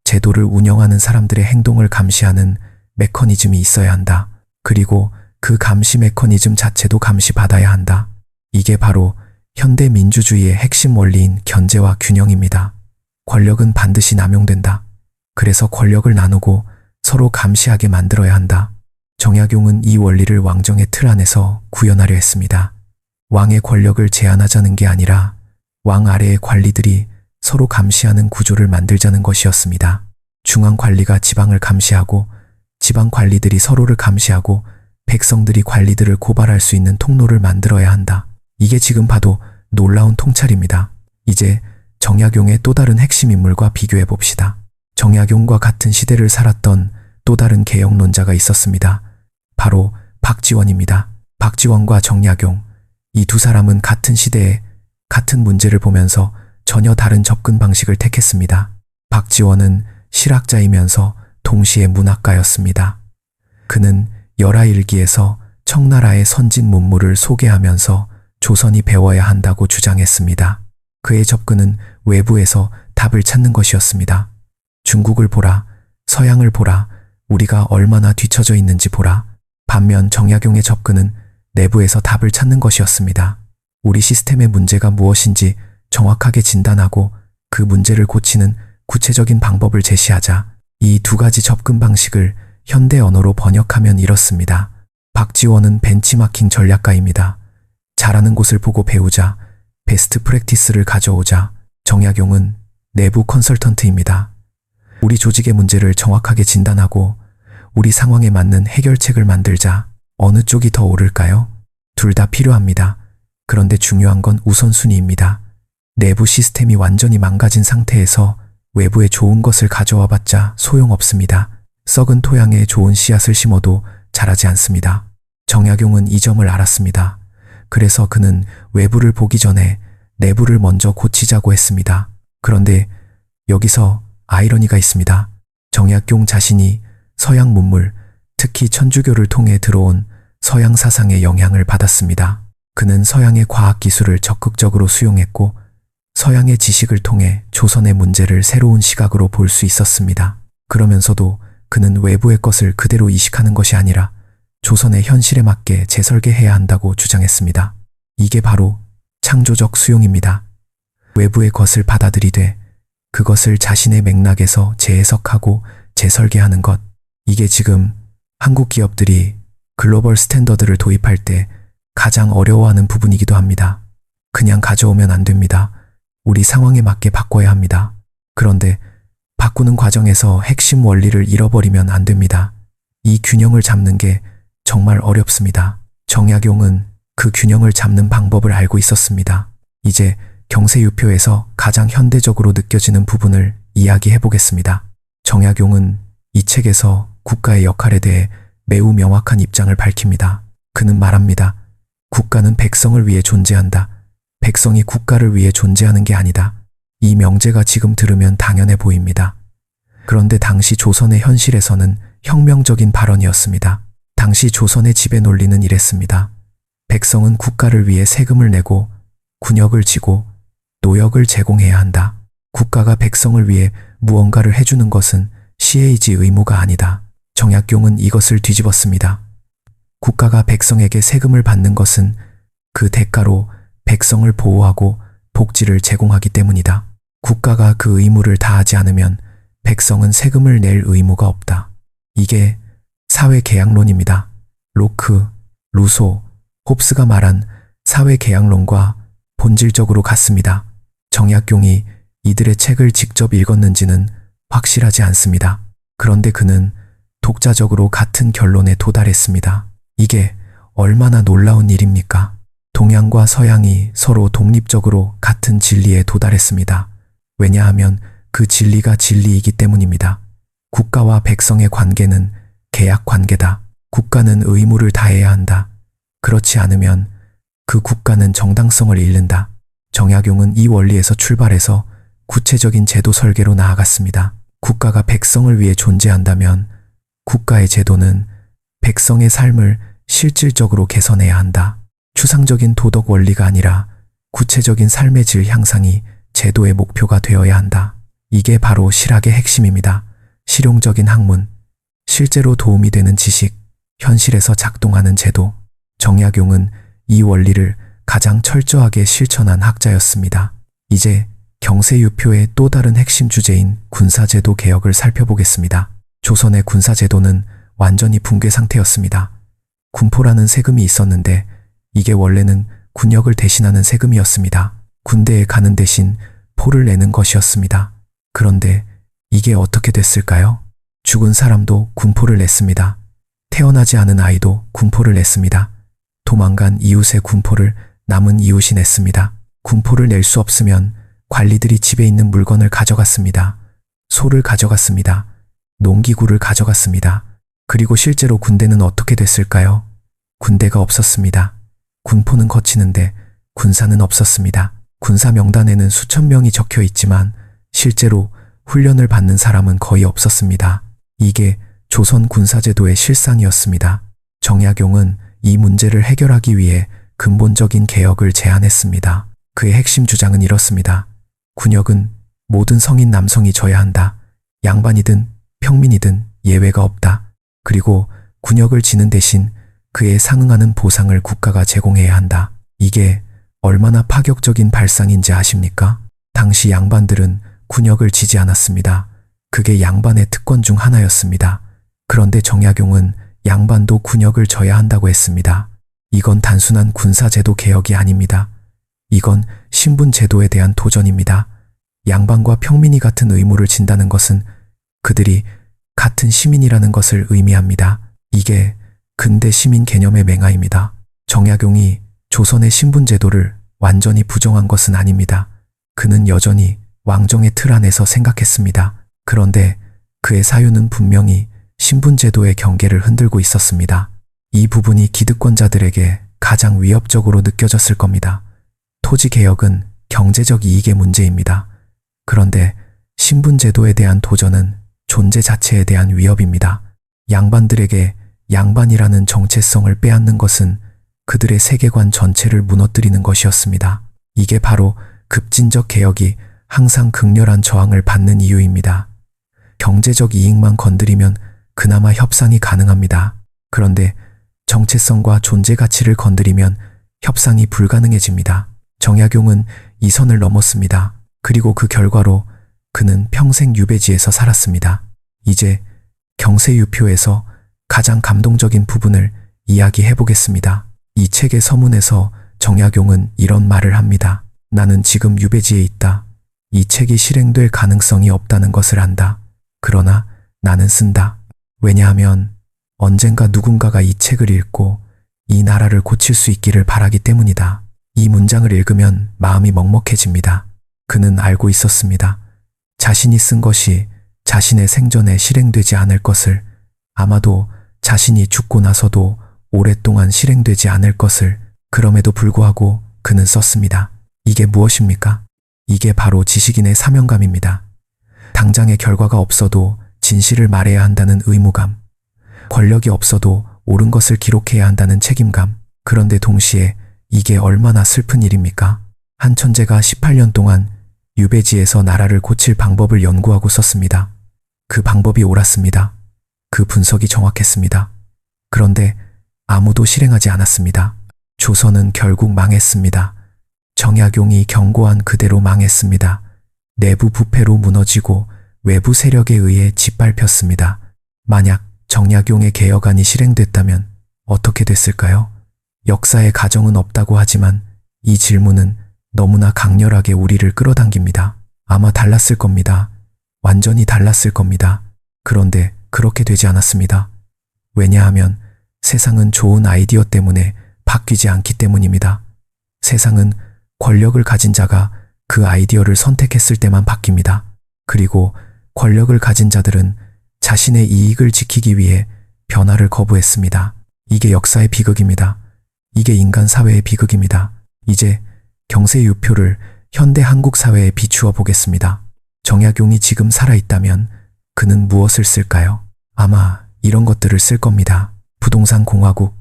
제도를 운영하는 사람들의 행동을 감시하는 메커니즘이 있어야 한다. 그리고 그 감시 메커니즘 자체도 감시받아야 한다. 이게 바로 현대 민주주의의 핵심 원리인 견제와 균형입니다. 권력은 반드시 남용된다. 그래서 권력을 나누고 서로 감시하게 만들어야 한다. 정약용은 이 원리를 왕정의 틀 안에서 구현하려 했습니다. 왕의 권력을 제한하자는 게 아니라 왕 아래의 관리들이 서로 감시하는 구조를 만들자는 것이었습니다. 중앙 관리가 지방을 감시하고 지방 관리들이 서로를 감시하고 백성들이 관리들을 고발할 수 있는 통로를 만들어야 한다. 이게 지금 봐도 놀라운 통찰입니다. 이제 정약용의 또 다른 핵심 인물과 비교해 봅시다. 정약용과 같은 시대를 살았던 또 다른 개혁론자가 있었습니다. 바로 박지원입니다. 박지원과 정약용, 이 두 사람은 같은 시대에 같은 문제를 보면서 전혀 다른 접근 방식을 택했습니다. 박지원은 실학자이면서 동시에 문학가였습니다. 그는 열하일기에서 청나라의 선진 문물을 소개하면서 조선이 배워야 한다고 주장했습니다. 그의 접근은 외부에서 답을 찾는 것이었습니다. 중국을 보라, 서양을 보라, 우리가 얼마나 뒤처져 있는지 보라. 반면 정약용의 접근은 내부에서 답을 찾는 것이었습니다. 우리 시스템의 문제가 무엇인지 정확하게 진단하고 그 문제를 고치는 구체적인 방법을 제시하자. 이 두 가지 접근 방식을 현대 언어로 번역하면 이렇습니다. 박지원은 벤치마킹 전략가입니다. 잘하는 곳을 보고 배우자, 베스트 프랙티스를 가져오자. 정약용은 내부 컨설턴트입니다. 우리 조직의 문제를 정확하게 진단하고 우리 상황에 맞는 해결책을 만들자. 어느 쪽이 더 옳을까요? 둘 다 필요합니다. 그런데 중요한 건 우선순위입니다. 내부 시스템이 완전히 망가진 상태에서 외부에 좋은 것을 가져와 봤자 소용없습니다. 썩은 토양에 좋은 씨앗을 심어도 자라지 않습니다. 정약용은 이 점을 알았습니다. 그래서 그는 외부를 보기 전에 내부를 먼저 고치자고 했습니다. 그런데 여기서 아이러니가 있습니다. 정약용 자신이 서양 문물, 특히 천주교를 통해 들어온 서양 사상의 영향을 받았습니다. 그는 서양의 과학기술을 적극적으로 수용했고 서양의 지식을 통해 조선의 문제를 새로운 시각으로 볼 수 있었습니다. 그러면서도 그는 외부의 것을 그대로 이식하는 것이 아니라 조선의 현실에 맞게 재설계해야 한다고 주장했습니다. 이게 바로 창조적 수용입니다. 외부의 것을 받아들이되 그것을 자신의 맥락에서 재해석하고 재설계하는 것. 이게 지금 한국 기업들이 글로벌 스탠더드를 도입할 때 가장 어려워하는 부분이기도 합니다. 그냥 가져오면 안 됩니다. 우리 상황에 맞게 바꿔야 합니다. 그런데 바꾸는 과정에서 핵심 원리를 잃어버리면 안 됩니다. 이 균형을 잡는 게 정말 어렵습니다. 정약용은 그 균형을 잡는 방법을 알고 있었습니다. 이제 경세유표에서 가장 현대적으로 느껴지는 부분을 이야기해 보겠습니다. 정약용은 이 책에서 국가의 역할에 대해 매우 명확한 입장을 밝힙니다. 그는 말합니다. 국가는 백성을 위해 존재한다. 백성이 국가를 위해 존재하는 게 아니다. 이 명제가 지금 들으면 당연해 보입니다. 그런데 당시 조선의 현실에서는 혁명적인 발언이었습니다. 당시 조선의 지배 논리는 이랬습니다. 백성은 국가를 위해 세금을 내고 군역을 지고 노역을 제공해야 한다. 국가가 백성을 위해 무언가를 해주는 것은 시혜이지 의무가 아니다. 정약용은 이것을 뒤집었습니다. 국가가 백성에게 세금을 받는 것은 그 대가로 백성을 보호하고 복지를 제공하기 때문이다. 국가가 그 의무를 다하지 않으면 백성은 세금을 낼 의무가 없다. 이게 사회계약론입니다. 로크, 루소, 홉스가 말한 사회계약론과 본질적으로 같습니다. 정약용이 이들의 책을 직접 읽었는지는 확실하지 않습니다. 그런데 그는 독자적으로 같은 결론에 도달했습니다. 이게 얼마나 놀라운 일입니까? 동양과 서양이 서로 독립적으로 같은 진리에 도달했습니다. 왜냐하면 그 진리가 진리이기 때문입니다. 국가와 백성의 관계는 계약 관계다. 국가는 의무를 다해야 한다. 그렇지 않으면 그 국가는 정당성을 잃는다. 정약용은 이 원리에서 출발해서 구체적인 제도 설계로 나아갔습니다. 국가가 백성을 위해 존재한다면 국가의 제도는 백성의 삶을 실질적으로 개선해야 한다. 추상적인 도덕 원리가 아니라 구체적인 삶의 질 향상이 제도의 목표가 되어야 한다. 이게 바로 실학의 핵심입니다. 실용적인 학문, 실제로 도움이 되는 지식, 현실에서 작동하는 제도. 정약용은 이 원리를 가장 철저하게 실천한 학자였습니다. 이제 경세유표의 또 다른 핵심 주제인 군사제도 개혁을 살펴보겠습니다. 조선의 군사제도는 완전히 붕괴 상태였습니다. 군포라는 세금이 있었는데 이게 원래는 군역을 대신하는 세금이었습니다. 군대에 가는 대신 포를 내는 것이었습니다. 그런데 이게 어떻게 됐을까요? 죽은 사람도 군포를 냈습니다. 태어나지 않은 아이도 군포를 냈습니다. 도망간 이웃의 군포를 남은 이웃이 냈습니다. 군포를 낼 수 없으면 관리들이 집에 있는 물건을 가져갔습니다. 소를 가져갔습니다. 농기구를 가져갔습니다. 그리고 실제로 군대는 어떻게 됐을까요? 군대가 없었습니다. 군포는 거치는데 군사는 없었습니다. 군사 명단에는 수천 명이 적혀 있지만 실제로 훈련을 받는 사람은 거의 없었습니다. 이게 조선 군사제도의 실상이었습니다. 정약용은 이 문제를 해결하기 위해 근본적인 개혁을 제안했습니다. 그의 핵심 주장은 이렇습니다. 군역은 모든 성인 남성이 져야 한다. 양반이든 평민이든 예외가 없다. 그리고 군역을 지는 대신 그에 상응하는 보상을 국가가 제공해야 한다. 이게 얼마나 파격적인 발상인지 아십니까? 당시 양반들은 군역을 지지 않았습니다. 그게 양반의 특권 중 하나였습니다. 그런데 정약용은 양반도 군역을 져야 한다고 했습니다. 이건 단순한 군사제도 개혁이 아닙니다. 이건 신분제도에 대한 도전입니다. 양반과 평민이 같은 의무를 진다는 것은 그들이 같은 시민이라는 것을 의미합니다. 이게 근대 시민 개념의 맹하입니다. 정약용이 조선의 신분제도를 완전히 부정한 것은 아닙니다. 그는 여전히 왕정의 틀 안에서 생각했습니다. 그런데 그의 사유는 분명히 신분제도의 경계를 흔들고 있었습니다. 이 부분이 기득권자들에게 가장 위협적으로 느껴졌을 겁니다. 토지개혁은 경제적 이익의 문제입니다. 그런데 신분제도에 대한 도전은 존재 자체에 대한 위협입니다. 양반들에게 양반이라는 정체성을 빼앗는 것은 그들의 세계관 전체를 무너뜨리는 것이었습니다. 이게 바로 급진적 개혁이 항상 극렬한 저항을 받는 이유입니다. 경제적 이익만 건드리면 그나마 협상이 가능합니다. 그런데 정체성과 존재 가치를 건드리면 협상이 불가능해집니다. 정약용은 이 선을 넘었습니다. 그리고 그 결과로 그는 평생 유배지에서 살았습니다. 이제 경세유표에서 가장 감동적인 부분을 이야기해 보겠습니다. 이 책의 서문에서 정약용은 이런 말을 합니다. 나는 지금 유배지에 있다. 이 책이 실행될 가능성이 없다는 것을 안다. 그러나 나는 쓴다. 왜냐하면 언젠가 누군가가 이 책을 읽고 이 나라를 고칠 수 있기를 바라기 때문이다. 이 문장을 읽으면 마음이 먹먹해집니다. 그는 알고 있었습니다. 자신이 쓴 것이 자신의 생전에 실행되지 않을 것을, 아마도 자신이 죽고 나서도 오랫동안 실행되지 않을 것을. 그럼에도 불구하고 그는 썼습니다. 이게 무엇입니까? 이게 바로 지식인의 사명감입니다. 당장의 결과가 없어도 진실을 말해야 한다는 의무감, 권력이 없어도 옳은 것을 기록해야 한다는 책임감. 그런데 동시에 이게 얼마나 슬픈 일입니까? 한 천재가 18년 동안 유배지에서 나라를 고칠 방법을 연구하고 썼습니다. 그 방법이 옳았습니다. 그 분석이 정확했습니다. 그런데 아무도 실행하지 않았습니다. 조선은 결국 망했습니다. 정약용이 경고한 그대로 망했습니다. 내부 부패로 무너지고 외부 세력에 의해 짓밟혔습니다. 만약 정약용의 개혁안이 실행됐다면 어떻게 됐을까요? 역사의 가정은 없다고 하지만 이 질문은 너무나 강렬하게 우리를 끌어당깁니다. 아마 달랐을 겁니다. 완전히 달랐을 겁니다. 그런데 그렇게 되지 않았습니다. 왜냐하면 세상은 좋은 아이디어 때문에 바뀌지 않기 때문입니다. 세상은 권력을 가진 자가 그 아이디어를 선택했을 때만 바뀝니다. 그리고 권력을 가진 자들은 자신의 이익을 지키기 위해 변화를 거부했습니다. 이게 역사의 비극입니다. 이게 인간 사회의 비극입니다. 이제 경세유표를 현대 한국 사회에 비추어 보겠습니다. 정약용이 지금 살아있다면 그는 무엇을 쓸까요? 아마 이런 것들을 쓸 겁니다. 부동산 공화국,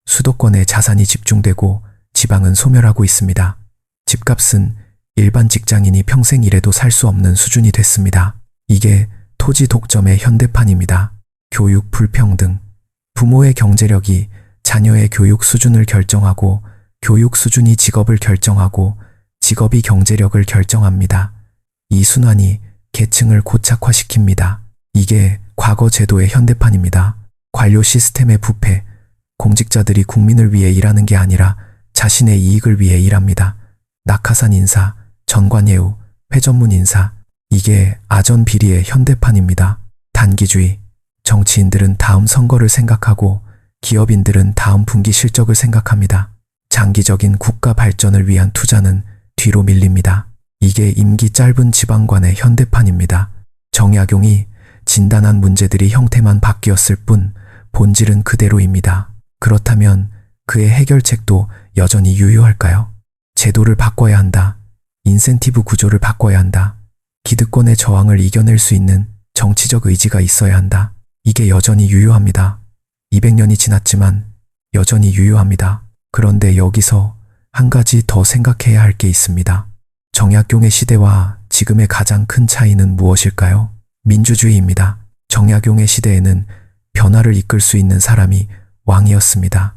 수도권에 자산이 집중되고 지방은 소멸하고 있습니다. 집값은 일반 직장인이 평생 일해도 살 수 없는 수준이 됐습니다. 이게 토지 독점의 현대판입니다. 교육 불평등, 부모의 경제력이 자녀의 교육 수준을 결정하고 교육 수준이 직업을 결정하고 직업이 경제력을 결정합니다. 이 순환이 계층을 고착화시킵니다. 이게 과거 제도의 현대판입니다. 관료 시스템의 부패, 공직자들이 국민을 위해 일하는 게 아니라 자신의 이익을 위해 일합니다. 낙하산 인사, 전관예우, 회전문 인사, 이게 아전 비리의 현대판입니다. 단기주의, 정치인들은 다음 선거를 생각하고 기업인들은 다음 분기 실적을 생각합니다. 장기적인 국가 발전을 위한 투자는 뒤로 밀립니다. 이게 임기 짧은 지방관의 현대판입니다. 정약용이 진단한 문제들이 형태만 바뀌었을 뿐 본질은 그대로입니다. 그렇다면 그의 해결책도 여전히 유효할까요? 제도를 바꿔야 한다. 인센티브 구조를 바꿔야 한다. 기득권의 저항을 이겨낼 수 있는 정치적 의지가 있어야 한다. 이게 여전히 유효합니다. 200년이 지났지만 여전히 유효합니다. 그런데 여기서 한 가지 더 생각해야 할 게 있습니다. 정약용의 시대와 지금의 가장 큰 차이는 무엇일까요? 민주주의입니다. 정약용의 시대에는 변화를 이끌 수 있는 사람이 왕이었습니다.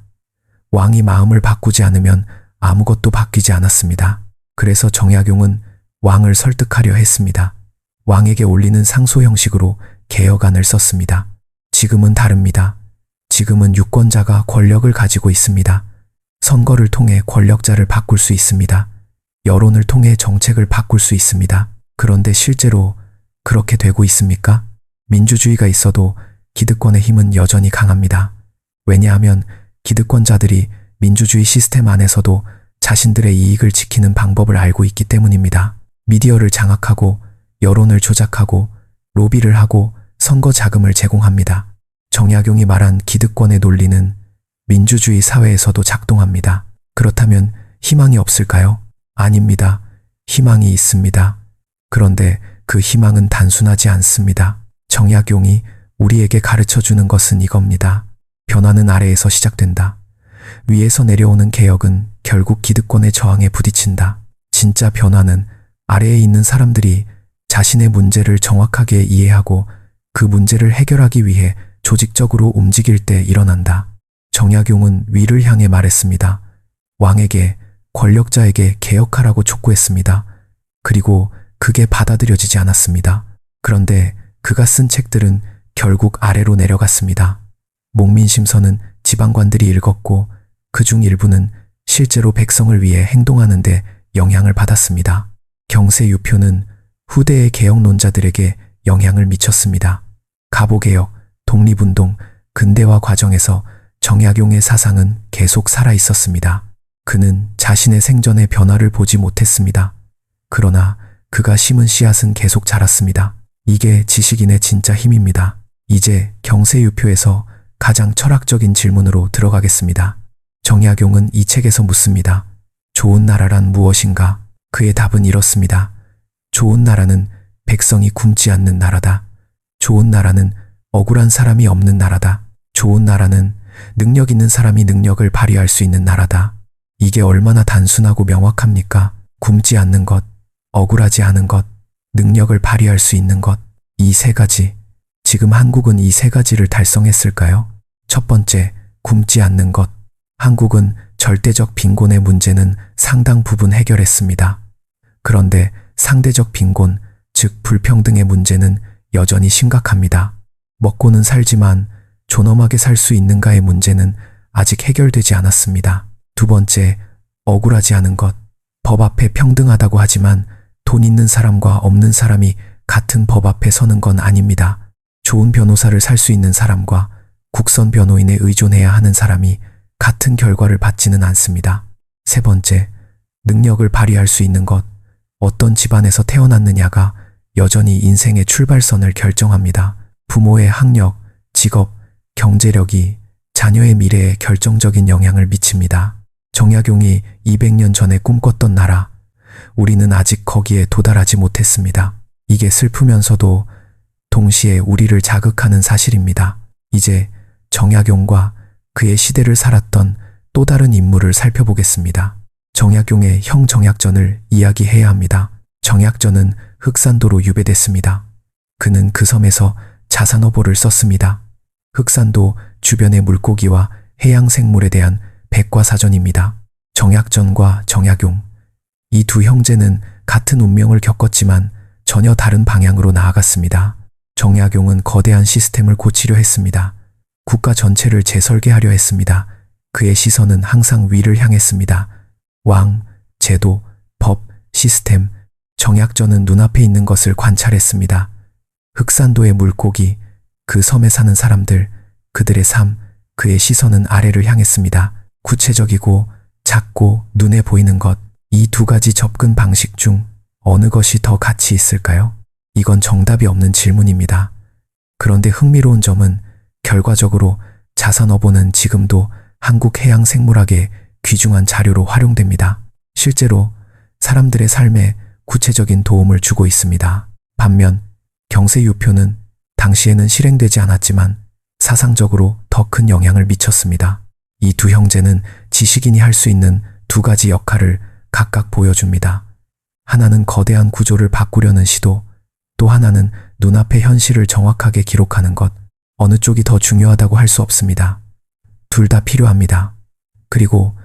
왕이 마음을 바꾸지 않으면 아무것도 바뀌지 않았습니다. 그래서 정약용은 왕을 설득하려 했습니다. 왕에게 올리는 상소 형식으로 개혁안을 썼습니다. 지금은 다릅니다. 지금은 유권자가 권력을 가지고 있습니다. 선거를 통해 권력자를 바꿀 수 있습니다. 여론을 통해 정책을 바꿀 수 있습니다. 그런데 실제로 그렇게 되고 있습니까? 민주주의가 있어도 기득권의 힘은 여전히 강합니다. 왜냐하면 기득권자들이 민주주의 시스템 안에서도 자신들의 이익을 지키는 방법을 알고 있기 때문입니다. 미디어를 장악하고 여론을 조작하고 로비를 하고 선거 자금을 제공합니다. 정약용이 말한 기득권의 논리는 민주주의 사회에서도 작동합니다. 그렇다면 희망이 없을까요? 아닙니다. 희망이 있습니다. 그런데 그 희망은 단순하지 않습니다. 정약용이 우리에게 가르쳐 주는 것은 이겁니다. 변화는 아래에서 시작된다. 위에서 내려오는 개혁은 결국 기득권의 저항에 부딪힌다. 진짜 변화는 아래에 있는 사람들이 자신의 문제를 정확하게 이해하고 그 문제를 해결하기 위해 조직적으로 움직일 때 일어난다. 정약용은 위를 향해 말했습니다. 왕에게, 권력자에게 개혁하라고 촉구했습니다. 그리고 그게 받아들여지지 않았습니다. 그런데 그가 쓴 책들은 결국 아래로 내려갔습니다. 목민심서는 지방관들이 읽었고 그중 일부는 실제로 백성을 위해 행동하는데 영향을 받았습니다. 경세유표는 후대의 개혁론자들에게 영향을 미쳤습니다. 가보개혁, 독립운동, 근대화 과정에서 정약용의 사상은 계속 살아있었습니다. 그는 자신의 생전의 변화를 보지 못했습니다. 그러나 그가 심은 씨앗은 계속 자랐습니다. 이게 지식인의 진짜 힘입니다. 이제 경세유표에서 가장 철학적인 질문으로 들어가겠습니다. 정약용은 이 책에서 묻습니다. 좋은 나라란 무엇인가? 그의 답은 이렇습니다. 좋은 나라는 백성이 굶지 않는 나라다. 좋은 나라는 억울한 사람이 없는 나라다. 좋은 나라는 능력 있는 사람이 능력을 발휘할 수 있는 나라다. 이게 얼마나 단순하고 명확합니까? 굶지 않는 것, 억울하지 않은 것, 능력을 발휘할 수 있는 것. 이 세 가지. 지금 한국은 이 세 가지를 달성했을까요? 첫 번째, 굶지 않는 것. 한국은 절대적 빈곤의 문제는 상당 부분 해결했습니다. 그런데 상대적 빈곤, 즉 불평등의 문제는 여전히 심각합니다. 먹고는 살지만 존엄하게 살 수 있는가의 문제는 아직 해결되지 않았습니다. 두 번째, 억울하지 않은 것. 법 앞에 평등하다고 하지만 돈 있는 사람과 없는 사람이 같은 법 앞에 서는 건 아닙니다. 좋은 변호사를 살 수 있는 사람과 국선 변호인에 의존해야 하는 사람이 같은 결과를 받지는 않습니다. 세 번째, 능력을 발휘할 수 있는 것. 어떤 집안에서 태어났느냐가 여전히 인생의 출발선을 결정합니다. 부모의 학력, 직업, 경제력이 자녀의 미래에 결정적인 영향을 미칩니다. 정약용이 200년 전에 꿈꿨던 나라, 우리는 아직 거기에 도달하지 못했습니다. 이게 슬프면서도 동시에 우리를 자극하는 사실입니다. 이제 정약용과 그의 시대를 살았던 또 다른 인물을 살펴보겠습니다. 정약용의 형 정약전을 이야기해야 합니다. 정약전은 흑산도로 유배됐습니다. 그는 그 섬에서 자산어보를 썼습니다. 흑산도 주변의 물고기와 해양 생물에 대한 백과사전입니다. 정약전과 정약용, 이 두 형제는 같은 운명을 겪었지만 전혀 다른 방향으로 나아갔습니다. 정약용은 거대한 시스템을 고치려 했습니다. 국가 전체를 재설계하려 했습니다. 그의 시선은 항상 위를 향했습니다. 왕, 제도, 법, 시스템, 정약전은 눈앞에 있는 것을 관찰했습니다. 흑산도의 물고기, 그 섬에 사는 사람들, 그들의 삶, 그의 시선은 아래를 향했습니다. 구체적이고 작고 눈에 보이는 것, 이 두 가지 접근 방식 중 어느 것이 더 가치 있을까요? 이건 정답이 없는 질문입니다. 그런데 흥미로운 점은 결과적으로 자산어보는 지금도 한국해양생물학의 귀중한 자료로 활용됩니다. 실제로 사람들의 삶에 구체적인 도움을 주고 있습니다. 반면 경세유표는 당시에는 실행되지 않았지만 사상적으로 더 큰 영향을 미쳤습니다. 이 두 형제는 지식인이 할 수 있는 두 가지 역할을 각각 보여줍니다. 하나는 거대한 구조를 바꾸려는 시도, 또 하나는 눈앞의 현실을 정확하게 기록하는 것. 어느 쪽이 더 중요하다고 할 수 없습니다. 둘 다 필요합니다. 그리고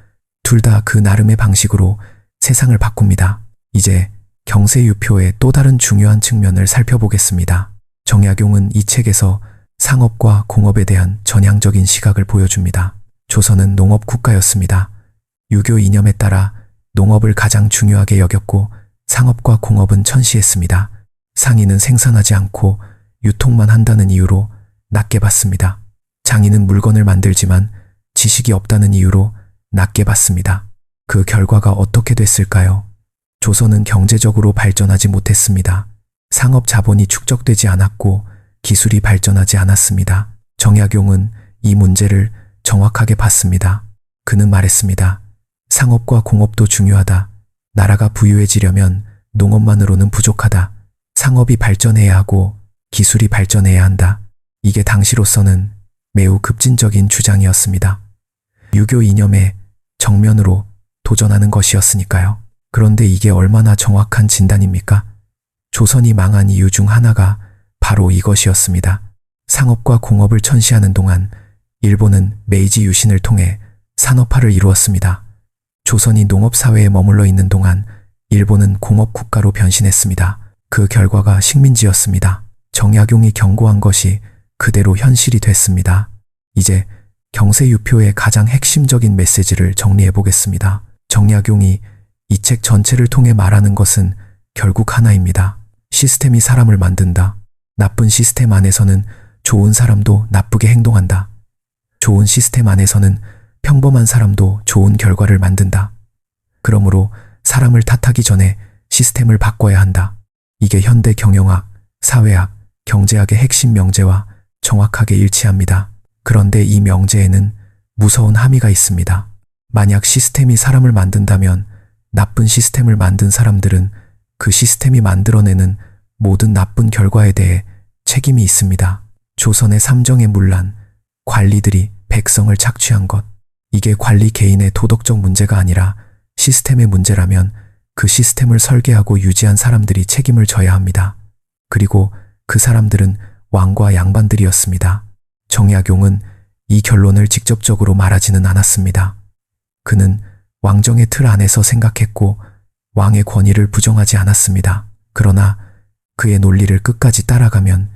둘 다 그 나름의 방식으로 세상을 바꿉니다. 이제 경세유표의 또 다른 중요한 측면을 살펴보겠습니다. 정약용은 이 책에서 상업과 공업에 대한 전향적인 시각을 보여줍니다. 조선은 농업 국가였습니다. 유교 이념에 따라 농업을 가장 중요하게 여겼고 상업과 공업은 천시했습니다. 상인은 생산하지 않고 유통만 한다는 이유로 낮게 받습니다. 장인은 물건을 만들지만 지식이 없다는 이유로 낮게 받습니다. 그 결과가 어떻게 됐을까요? 조선은 경제적으로 발전하지 못했습니다. 상업 자본이 축적되지 않았고 기술이 발전하지 않았습니다. 정약용은 이 문제를 정확하게 봤습니다. 그는 말했습니다. 상업과 공업도 중요하다. 나라가 부유해지려면 농업만으로는 부족하다. 상업이 발전해야 하고 기술이 발전해야 한다. 이게 당시로서는 매우 급진적인 주장이었습니다. 유교 이념에 정면으로 도전하는 것이었으니까요. 그런데 이게 얼마나 정확한 진단입니까? 조선이 망한 이유 중 하나가 바로 이것이었습니다. 상업과 공업을 천시하는 동안 일본은 메이지 유신을 통해 산업화를 이루었습니다. 조선이 농업사회에 머물러 있는 동안 일본은 공업국가로 변신했습니다. 그 결과가 식민지였습니다. 정약용이 경고한 것이 그대로 현실이 됐습니다. 이제 경세유표의 가장 핵심적인 메시지를 정리해 보겠습니다. 정약용이 이 책 전체를 통해 말하는 것은 결국 하나입니다. 시스템이 사람을 만든다. 나쁜 시스템 안에서는 좋은 사람도 나쁘게 행동한다. 좋은 시스템 안에서는 평범한 사람도 좋은 결과를 만든다. 그러므로 사람을 탓하기 전에 시스템을 바꿔야 한다. 이게 현대 경영학, 사회학, 경제학의 핵심 명제와 정확하게 일치합니다. 그런데 이 명제에는 무서운 함의가 있습니다. 만약 시스템이 사람을 만든다면 나쁜 시스템을 만든 사람들은 그 시스템이 만들어내는 모든 나쁜 결과에 대해 책임이 있습니다. 조선의 삼정의 문란, 관리들이 백성을 착취한 것. 이게 관리 개인의 도덕적 문제가 아니라 시스템의 문제라면 그 시스템을 설계하고 유지한 사람들이 책임을 져야 합니다. 그리고 그 사람들은 왕과 양반들이었습니다. 정약용은 이 결론을 직접적으로 말하지는 않았습니다. 그는 왕정의 틀 안에서 생각했고 왕의 권위를 부정하지 않았습니다. 그러나 그의 논리를 끝까지 따라가면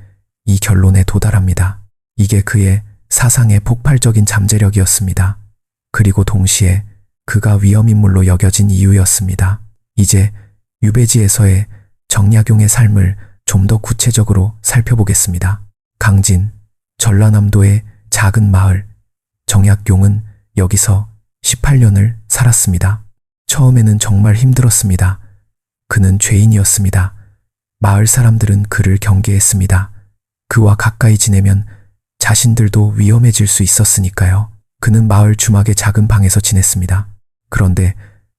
이 결론에 도달합니다. 이게 그의 사상의 폭발적인 잠재력이었습니다. 그리고 동시에 그가 위험인물로 여겨진 이유였습니다. 이제 유배지에서의 정약용의 삶을 좀 더 구체적으로 살펴보겠습니다. 강진, 전라남도의 작은 마을, 정약용은 여기서 18년을 살았습니다. 처음에는 정말 힘들었습니다. 그는 죄인이었습니다. 마을 사람들은 그를 경계했습니다. 그와 가까이 지내면 자신들도 위험해질 수 있었으니까요. 그는 마을 주막의 작은 방에서 지냈습니다. 그런데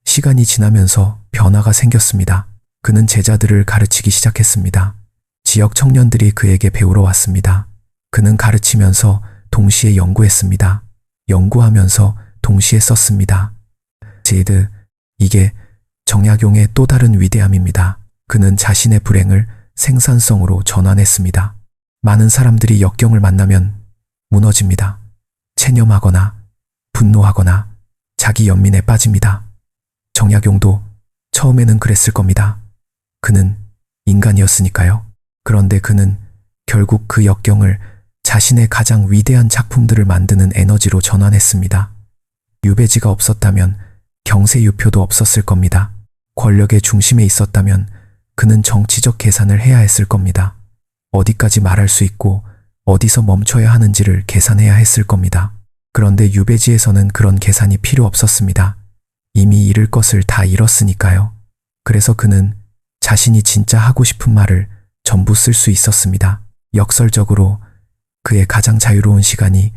시간이 지나면서 변화가 생겼습니다. 그는 제자들을 가르치기 시작했습니다. 지역 청년들이 그에게 배우러 왔습니다. 그는 가르치면서 동시에 연구했습니다. 연구하면서 동시에 썼습니다. 이게 정약용의 또 다른 위대함입니다. 그는 자신의 불행을 생산성으로 전환했습니다. 많은 사람들이 역경을 만나면 무너집니다. 체념하거나 분노하거나 자기 연민에 빠집니다. 정약용도 처음에는 그랬을 겁니다. 그는 인간이었으니까요. 그런데 그는 결국 그 역경을 자신의 가장 위대한 작품들을 만드는 에너지로 전환했습니다. 유배지가 없었다면 경세유표도 없었을 겁니다. 권력의 중심에 있었다면 그는 정치적 계산을 해야 했을 겁니다. 어디까지 말할 수 있고 어디서 멈춰야 하는지를 계산해야 했을 겁니다. 그런데 유배지에서는 그런 계산이 필요 없었습니다. 이미 잃을 것을 다 잃었으니까요. 그래서 그는 자신이 진짜 하고 싶은 말을 전부 쓸 수 있었습니다. 역설적으로 그의 가장 자유로운 시간이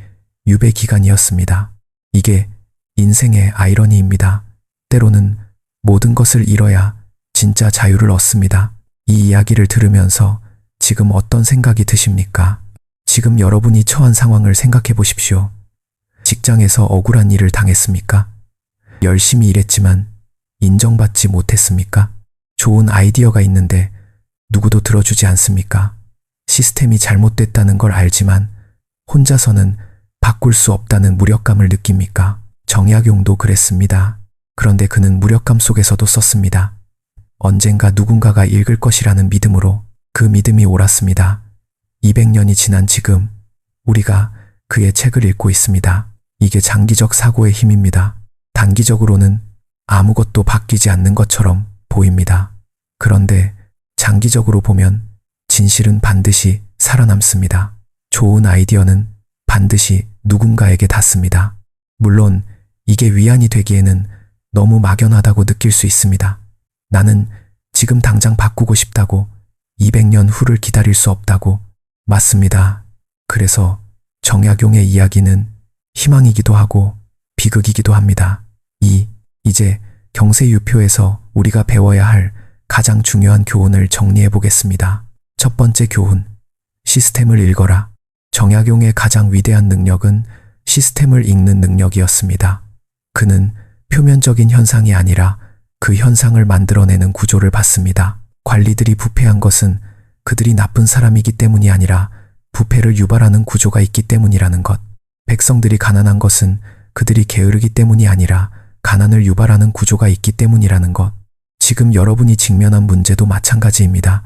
유배 기간이었습니다. 이게 인생의 아이러니입니다. 때로는 모든 것을 잃어야 진짜 자유를 얻습니다. 이 이야기를 들으면서 지금 어떤 생각이 드십니까? 지금 여러분이 처한 상황을 생각해 보십시오. 직장에서 억울한 일을 당했습니까? 열심히 일했지만 인정받지 못했습니까? 좋은 아이디어가 있는데 누구도 들어주지 않습니까? 시스템이 잘못됐다는 걸 알지만 혼자서는 바꿀 수 없다는 무력감을 느낍니까? 정약용도 그랬습니다. 그런데 그는 무력감 속에서도 썼습니다. 언젠가 누군가가 읽을 것이라는 믿음으로 그 믿음이 옳았습니다. 200년이 지난 지금 우리가 그의 책을 읽고 있습니다. 이게 장기적 사고의 힘입니다. 단기적으로는 아무것도 바뀌지 않는 것처럼 보입니다. 그런데 장기적으로 보면 진실은 반드시 살아남습니다. 좋은 아이디어는 반드시 누군가에게 닿습니다. 물론 이게 위안이 되기에는 너무 막연하다고 느낄 수 있습니다. 나는 지금 당장 바꾸고 싶다고 200년 후를 기다릴 수 없다고. 맞습니다. 그래서 정약용의 이야기는 희망이기도 하고 비극이기도 합니다. 이제 경세유표에서 우리가 배워야 할 가장 중요한 교훈을 정리해 보겠습니다. 첫 번째 교훈, 시스템을 읽어라. 정약용의 가장 위대한 능력은 시스템을 읽는 능력이었습니다. 그는 표면적인 현상이 아니라 그 현상을 만들어내는 구조를 봤습니다. 관리들이 부패한 것은 그들이 나쁜 사람이기 때문이 아니라 부패를 유발하는 구조가 있기 때문이라는 것. 백성들이 가난한 것은 그들이 게으르기 때문이 아니라 가난을 유발하는 구조가 있기 때문이라는 것. 지금 여러분이 직면한 문제도 마찬가지입니다.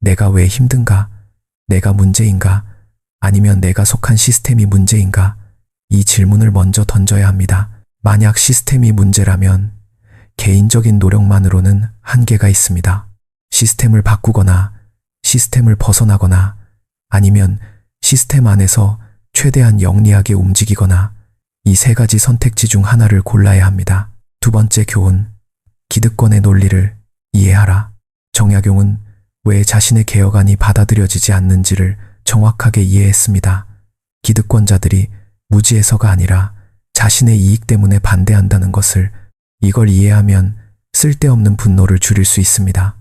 내가 왜 힘든가? 내가 문제인가? 아니면 내가 속한 시스템이 문제인가? 이 질문을 먼저 던져야 합니다. 만약 시스템이 문제라면 개인적인 노력만으로는 한계가 있습니다. 시스템을 바꾸거나 시스템을 벗어나거나 아니면 시스템 안에서 최대한 영리하게 움직이거나 이 세 가지 선택지 중 하나를 골라야 합니다. 두 번째 교훈, 기득권의 논리를 이해하라. 정약용은 왜 자신의 개혁안이 받아들여지지 않는지를 정확하게 이해했습니다. 기득권자들이 무지해서가 아니라 자신의 이익 때문에 반대한다는 것을, 이걸 이해하면 쓸데없는 분노를 줄일 수 있습니다.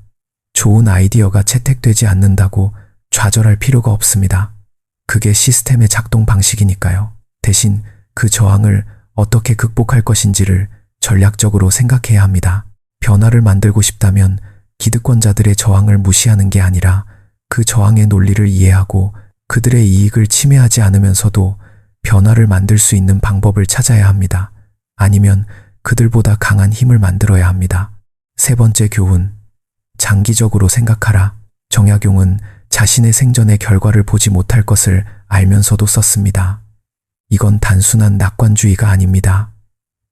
좋은 아이디어가 채택되지 않는다고 좌절할 필요가 없습니다. 그게 시스템의 작동 방식이니까요. 대신 그 저항을 어떻게 극복할 것인지를 전략적으로 생각해야 합니다. 변화를 만들고 싶다면 기득권자들의 저항을 무시하는 게 아니라 그 저항의 논리를 이해하고 그들의 이익을 침해하지 않으면서도 변화를 만들 수 있는 방법을 찾아야 합니다. 아니면 그들보다 강한 힘을 만들어야 합니다. 세 번째 교훈, 장기적으로 생각하라. 정약용은 자신의 생전의 결과를 보지 못할 것을 알면서도 썼습니다. 이건 단순한 낙관주의가 아닙니다.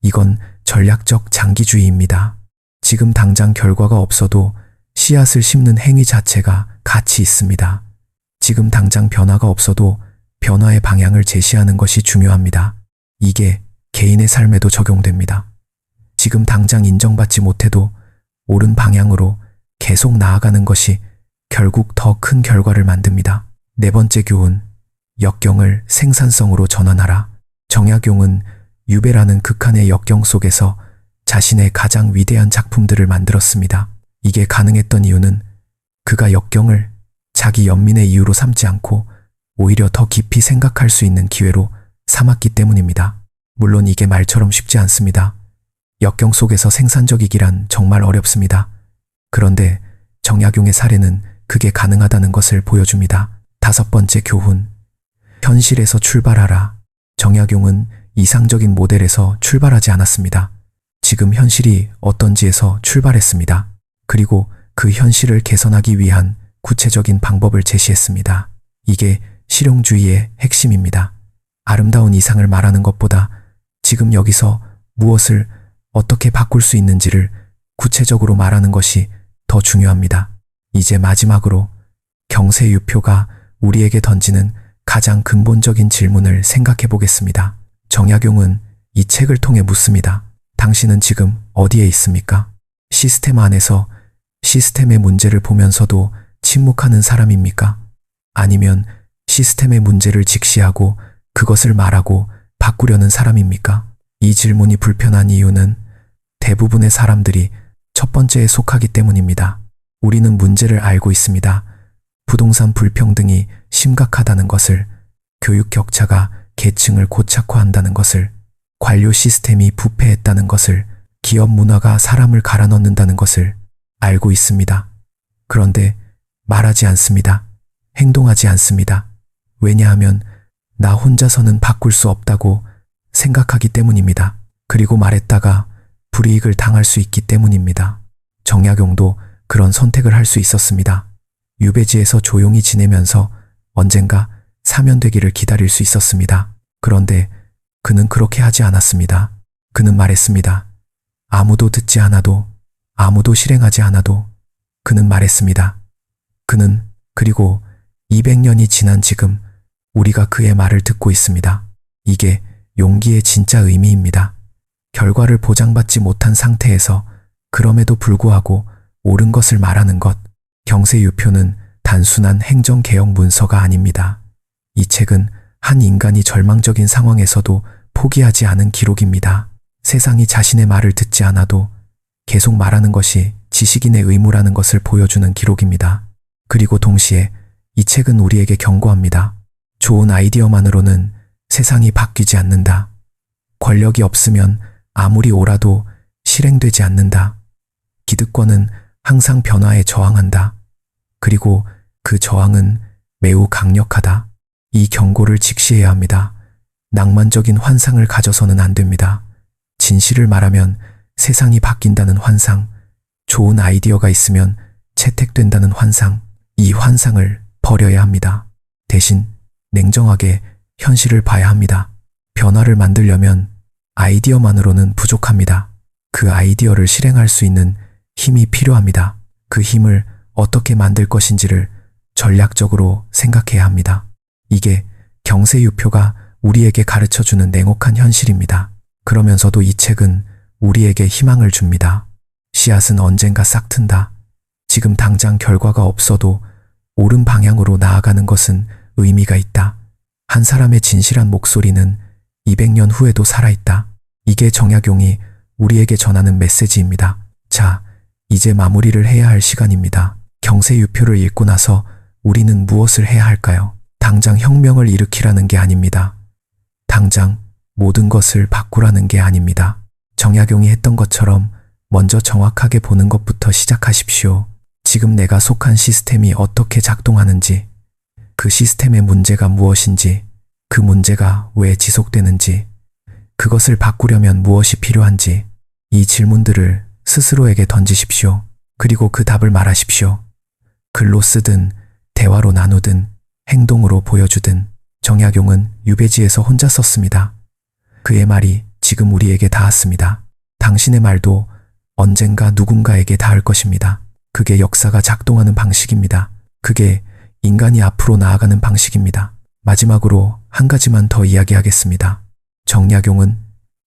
이건 전략적 장기주의입니다. 지금 당장 결과가 없어도 씨앗을 심는 행위 자체가 가치 있습니다. 지금 당장 변화가 없어도 변화의 방향을 제시하는 것이 중요합니다. 이게 개인의 삶에도 적용됩니다. 지금 당장 인정받지 못해도 옳은 방향으로 계속 나아가는 것이 결국 더 큰 결과를 만듭니다. 네 번째 교훈, 역경을 생산성으로 전환하라. 정약용은 유배라는 극한의 역경 속에서 자신의 가장 위대한 작품들을 만들었습니다. 이게 가능했던 이유는 그가 역경을 자기 연민의 이유로 삼지 않고 오히려 더 깊이 생각할 수 있는 기회로 삼았기 때문입니다. 물론 이게 말처럼 쉽지 않습니다. 역경 속에서 생산적이기란 정말 어렵습니다. 그런데 정약용의 사례는 그게 가능하다는 것을 보여줍니다. 다섯 번째 교훈, 현실에서 출발하라. 정약용은 이상적인 모델에서 출발하지 않았습니다. 지금 현실이 어떤지에서 출발했습니다. 그리고 그 현실을 개선하기 위한 구체적인 방법을 제시했습니다. 이게 실용주의의 핵심입니다. 아름다운 이상을 말하는 것보다 지금 여기서 무엇을 어떻게 바꿀 수 있는지를 구체적으로 말하는 것이 더 중요합니다. 이제 마지막으로 경세유표가 우리에게 던지는 가장 근본적인 질문을 생각해 보겠습니다. 정약용은 이 책을 통해 묻습니다. 당신은 지금 어디에 있습니까? 시스템 안에서 시스템의 문제를 보면서도 침묵하는 사람입니까? 아니면 시스템의 문제를 직시하고 그것을 말하고 바꾸려는 사람입니까? 이 질문이 불편한 이유는 대부분의 사람들이 첫 번째에 속하기 때문입니다. 우리는 문제를 알고 있습니다. 부동산 불평등이 심각하다는 것을, 교육 격차가 계층을 고착화한다는 것을, 관료 시스템이 부패했다는 것을, 기업 문화가 사람을 갈아넣는다는 것을 알고 있습니다. 그런데 말하지 않습니다. 행동하지 않습니다. 왜냐하면 나 혼자서는 바꿀 수 없다고 생각하기 때문입니다. 그리고 말했다가 불이익을 당할 수 있기 때문입니다. 정약용도 그런 선택을 할 수 있었습니다. 유배지에서 조용히 지내면서 언젠가 사면되기를 기다릴 수 있었습니다. 그런데 그는 그렇게 하지 않았습니다. 그는 말했습니다. 아무도 듣지 않아도, 아무도 실행하지 않아도 그는 말했습니다. 그리고 200년이 지난 지금 우리가 그의 말을 듣고 있습니다. 이게 용기의 진짜 의미입니다. 결과를 보장받지 못한 상태에서 그럼에도 불구하고 옳은 것을 말하는 것. 경세유표는 단순한 행정개혁 문서가 아닙니다. 이 책은 한 인간이 절망적인 상황에서도 포기하지 않은 기록입니다. 세상이 자신의 말을 듣지 않아도 계속 말하는 것이 지식인의 의무라는 것을 보여주는 기록입니다. 그리고 동시에 이 책은 우리에게 경고합니다. 좋은 아이디어만으로는 세상이 바뀌지 않는다. 권력이 없으면 아무리 옳아도 실행되지 않는다. 기득권은 항상 변화에 저항한다. 그리고 그 저항은 매우 강력하다. 이 경고를 직시해야 합니다. 낭만적인 환상을 가져서는 안 됩니다. 진실을 말하면 세상이 바뀐다는 환상, 좋은 아이디어가 있으면 채택된다는 환상, 이 환상을 버려야 합니다. 대신 냉정하게 현실을 봐야 합니다. 변화를 만들려면 아이디어만으로는 부족합니다. 그 아이디어를 실행할 수 있는 힘이 필요합니다. 그 힘을 어떻게 만들 것인지를 전략적으로 생각해야 합니다. 이게 경세유표가 우리에게 가르쳐주는 냉혹한 현실입니다. 그러면서도 이 책은 우리에게 희망을 줍니다. 씨앗은 언젠가 싹튼다. 지금 당장 결과가 없어도 옳은 방향으로 나아가는 것은 의미가 있다. 한 사람의 진실한 목소리는 200년 후에도 살아있다. 이게 정약용이 우리에게 전하는 메시지입니다. 자, 이제 마무리를 해야 할 시간입니다. 경세유표를 읽고 나서 우리는 무엇을 해야 할까요? 당장 혁명을 일으키라는 게 아닙니다. 당장 모든 것을 바꾸라는 게 아닙니다. 정약용이 했던 것처럼 먼저 정확하게 보는 것부터 시작하십시오. 지금 내가 속한 시스템이 어떻게 작동하는지, 그 시스템의 문제가 무엇인지, 그 문제가 왜 지속되는지, 그것을 바꾸려면 무엇이 필요한지, 이 질문들을 스스로에게 던지십시오. 그리고 그 답을 말하십시오. 글로 쓰든 대화로 나누든 행동으로 보여주든. 정약용은 유배지에서 혼자 썼습니다. 그의 말이 지금 우리에게 닿았습니다. 당신의 말도 언젠가 누군가에게 닿을 것입니다. 그게 역사가 작동하는 방식입니다. 그게 인간이 앞으로 나아가는 방식입니다. 마지막으로 한 가지만 더 이야기하겠습니다. 정약용은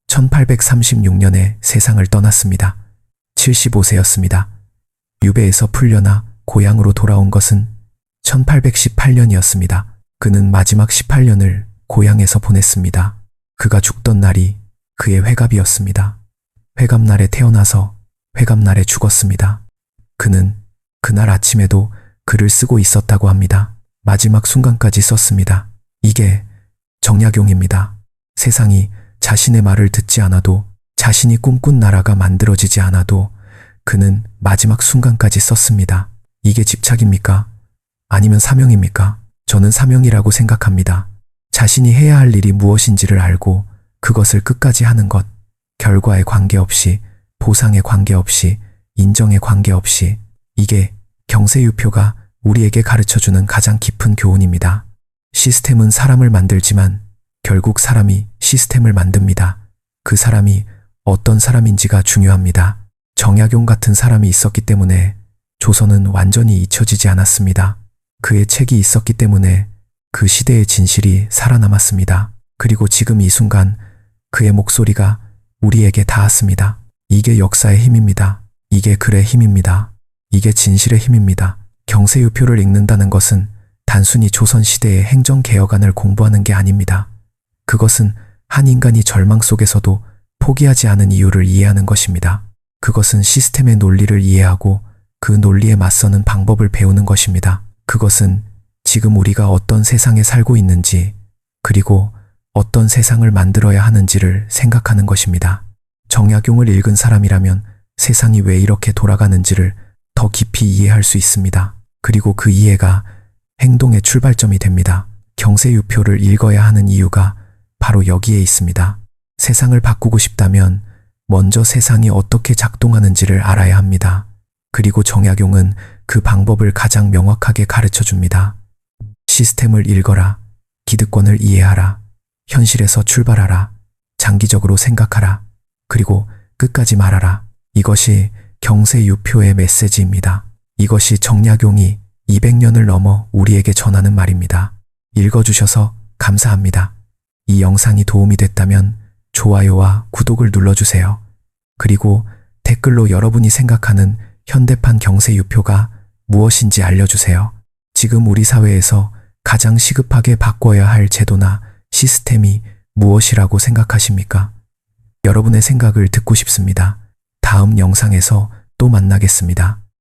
1836년에 세상을 떠났습니다. 75세였습니다. 유배에서 풀려나 고향으로 돌아온 것은 1818년이었습니다. 그는 마지막 18년을 고향에서 보냈습니다. 그가 죽던 날이 그의 회갑이었습니다. 회갑날에 태어나서 회갑날에 죽었습니다. 그는 그날 아침에도 글을 쓰고 있었다고 합니다. 마지막 순간까지 썼습니다. 이게 정약용입니다. 세상이 자신의 말을 듣지 않아도, 자신이 꿈꾼 나라가 만들어지지 않아도 그는 마지막 순간까지 썼습니다. 이게 집착입니까? 아니면 사명입니까? 저는 사명이라고 생각합니다. 자신이 해야 할 일이 무엇인지를 알고 그것을 끝까지 하는 것. 결과에 관계없이, 보상에 관계없이, 인정에 관계없이. 이게 경세유표가 우리에게 가르쳐주는 가장 깊은 교훈입니다. 시스템은 사람을 만들지만 결국 사람이 시스템을 만듭니다. 그 사람이 어떤 사람인지가 중요합니다. 정약용 같은 사람이 있었기 때문에 조선은 완전히 잊혀지지 않았습니다. 그의 책이 있었기 때문에 그 시대의 진실이 살아남았습니다. 그리고 지금 이 순간 그의 목소리가 우리에게 닿았습니다. 이게 역사의 힘입니다. 이게 글의 힘입니다. 이게 진실의 힘입니다. 경세유표를 읽는다는 것은 단순히 조선시대의 행정개혁안을 공부하는 게 아닙니다. 그것은 한 인간이 절망 속에서도 포기하지 않은 이유를 이해하는 것입니다. 그것은 시스템의 논리를 이해하고 그 논리에 맞서는 방법을 배우는 것입니다. 그것은 지금 우리가 어떤 세상에 살고 있는지, 그리고 어떤 세상을 만들어야 하는지를 생각하는 것입니다. 정약용을 읽은 사람이라면 세상이 왜 이렇게 돌아가는지를 더 깊이 이해할 수 있습니다. 그리고 그 이해가 행동의 출발점이 됩니다. 경세유표를 읽어야 하는 이유가 바로 여기에 있습니다. 세상을 바꾸고 싶다면 먼저 세상이 어떻게 작동하는지를 알아야 합니다. 그리고 정약용은 그 방법을 가장 명확하게 가르쳐 줍니다. 시스템을 읽어라. 기득권을 이해하라. 현실에서 출발하라. 장기적으로 생각하라. 그리고 끝까지 말하라. 이것이 경세유표의 메시지입니다. 이것이 정약용이 200년을 넘어 우리에게 전하는 말입니다. 읽어주셔서 감사합니다. 이 영상이 도움이 됐다면 좋아요와 구독을 눌러주세요. 그리고 댓글로 여러분이 생각하는 현대판 경세유표가 무엇인지 알려주세요. 지금 우리 사회에서 가장 시급하게 바꿔야 할 제도나 시스템이 무엇이라고 생각하십니까? 여러분의 생각을 듣고 싶습니다. 다음 영상에서 또 만나겠습니다.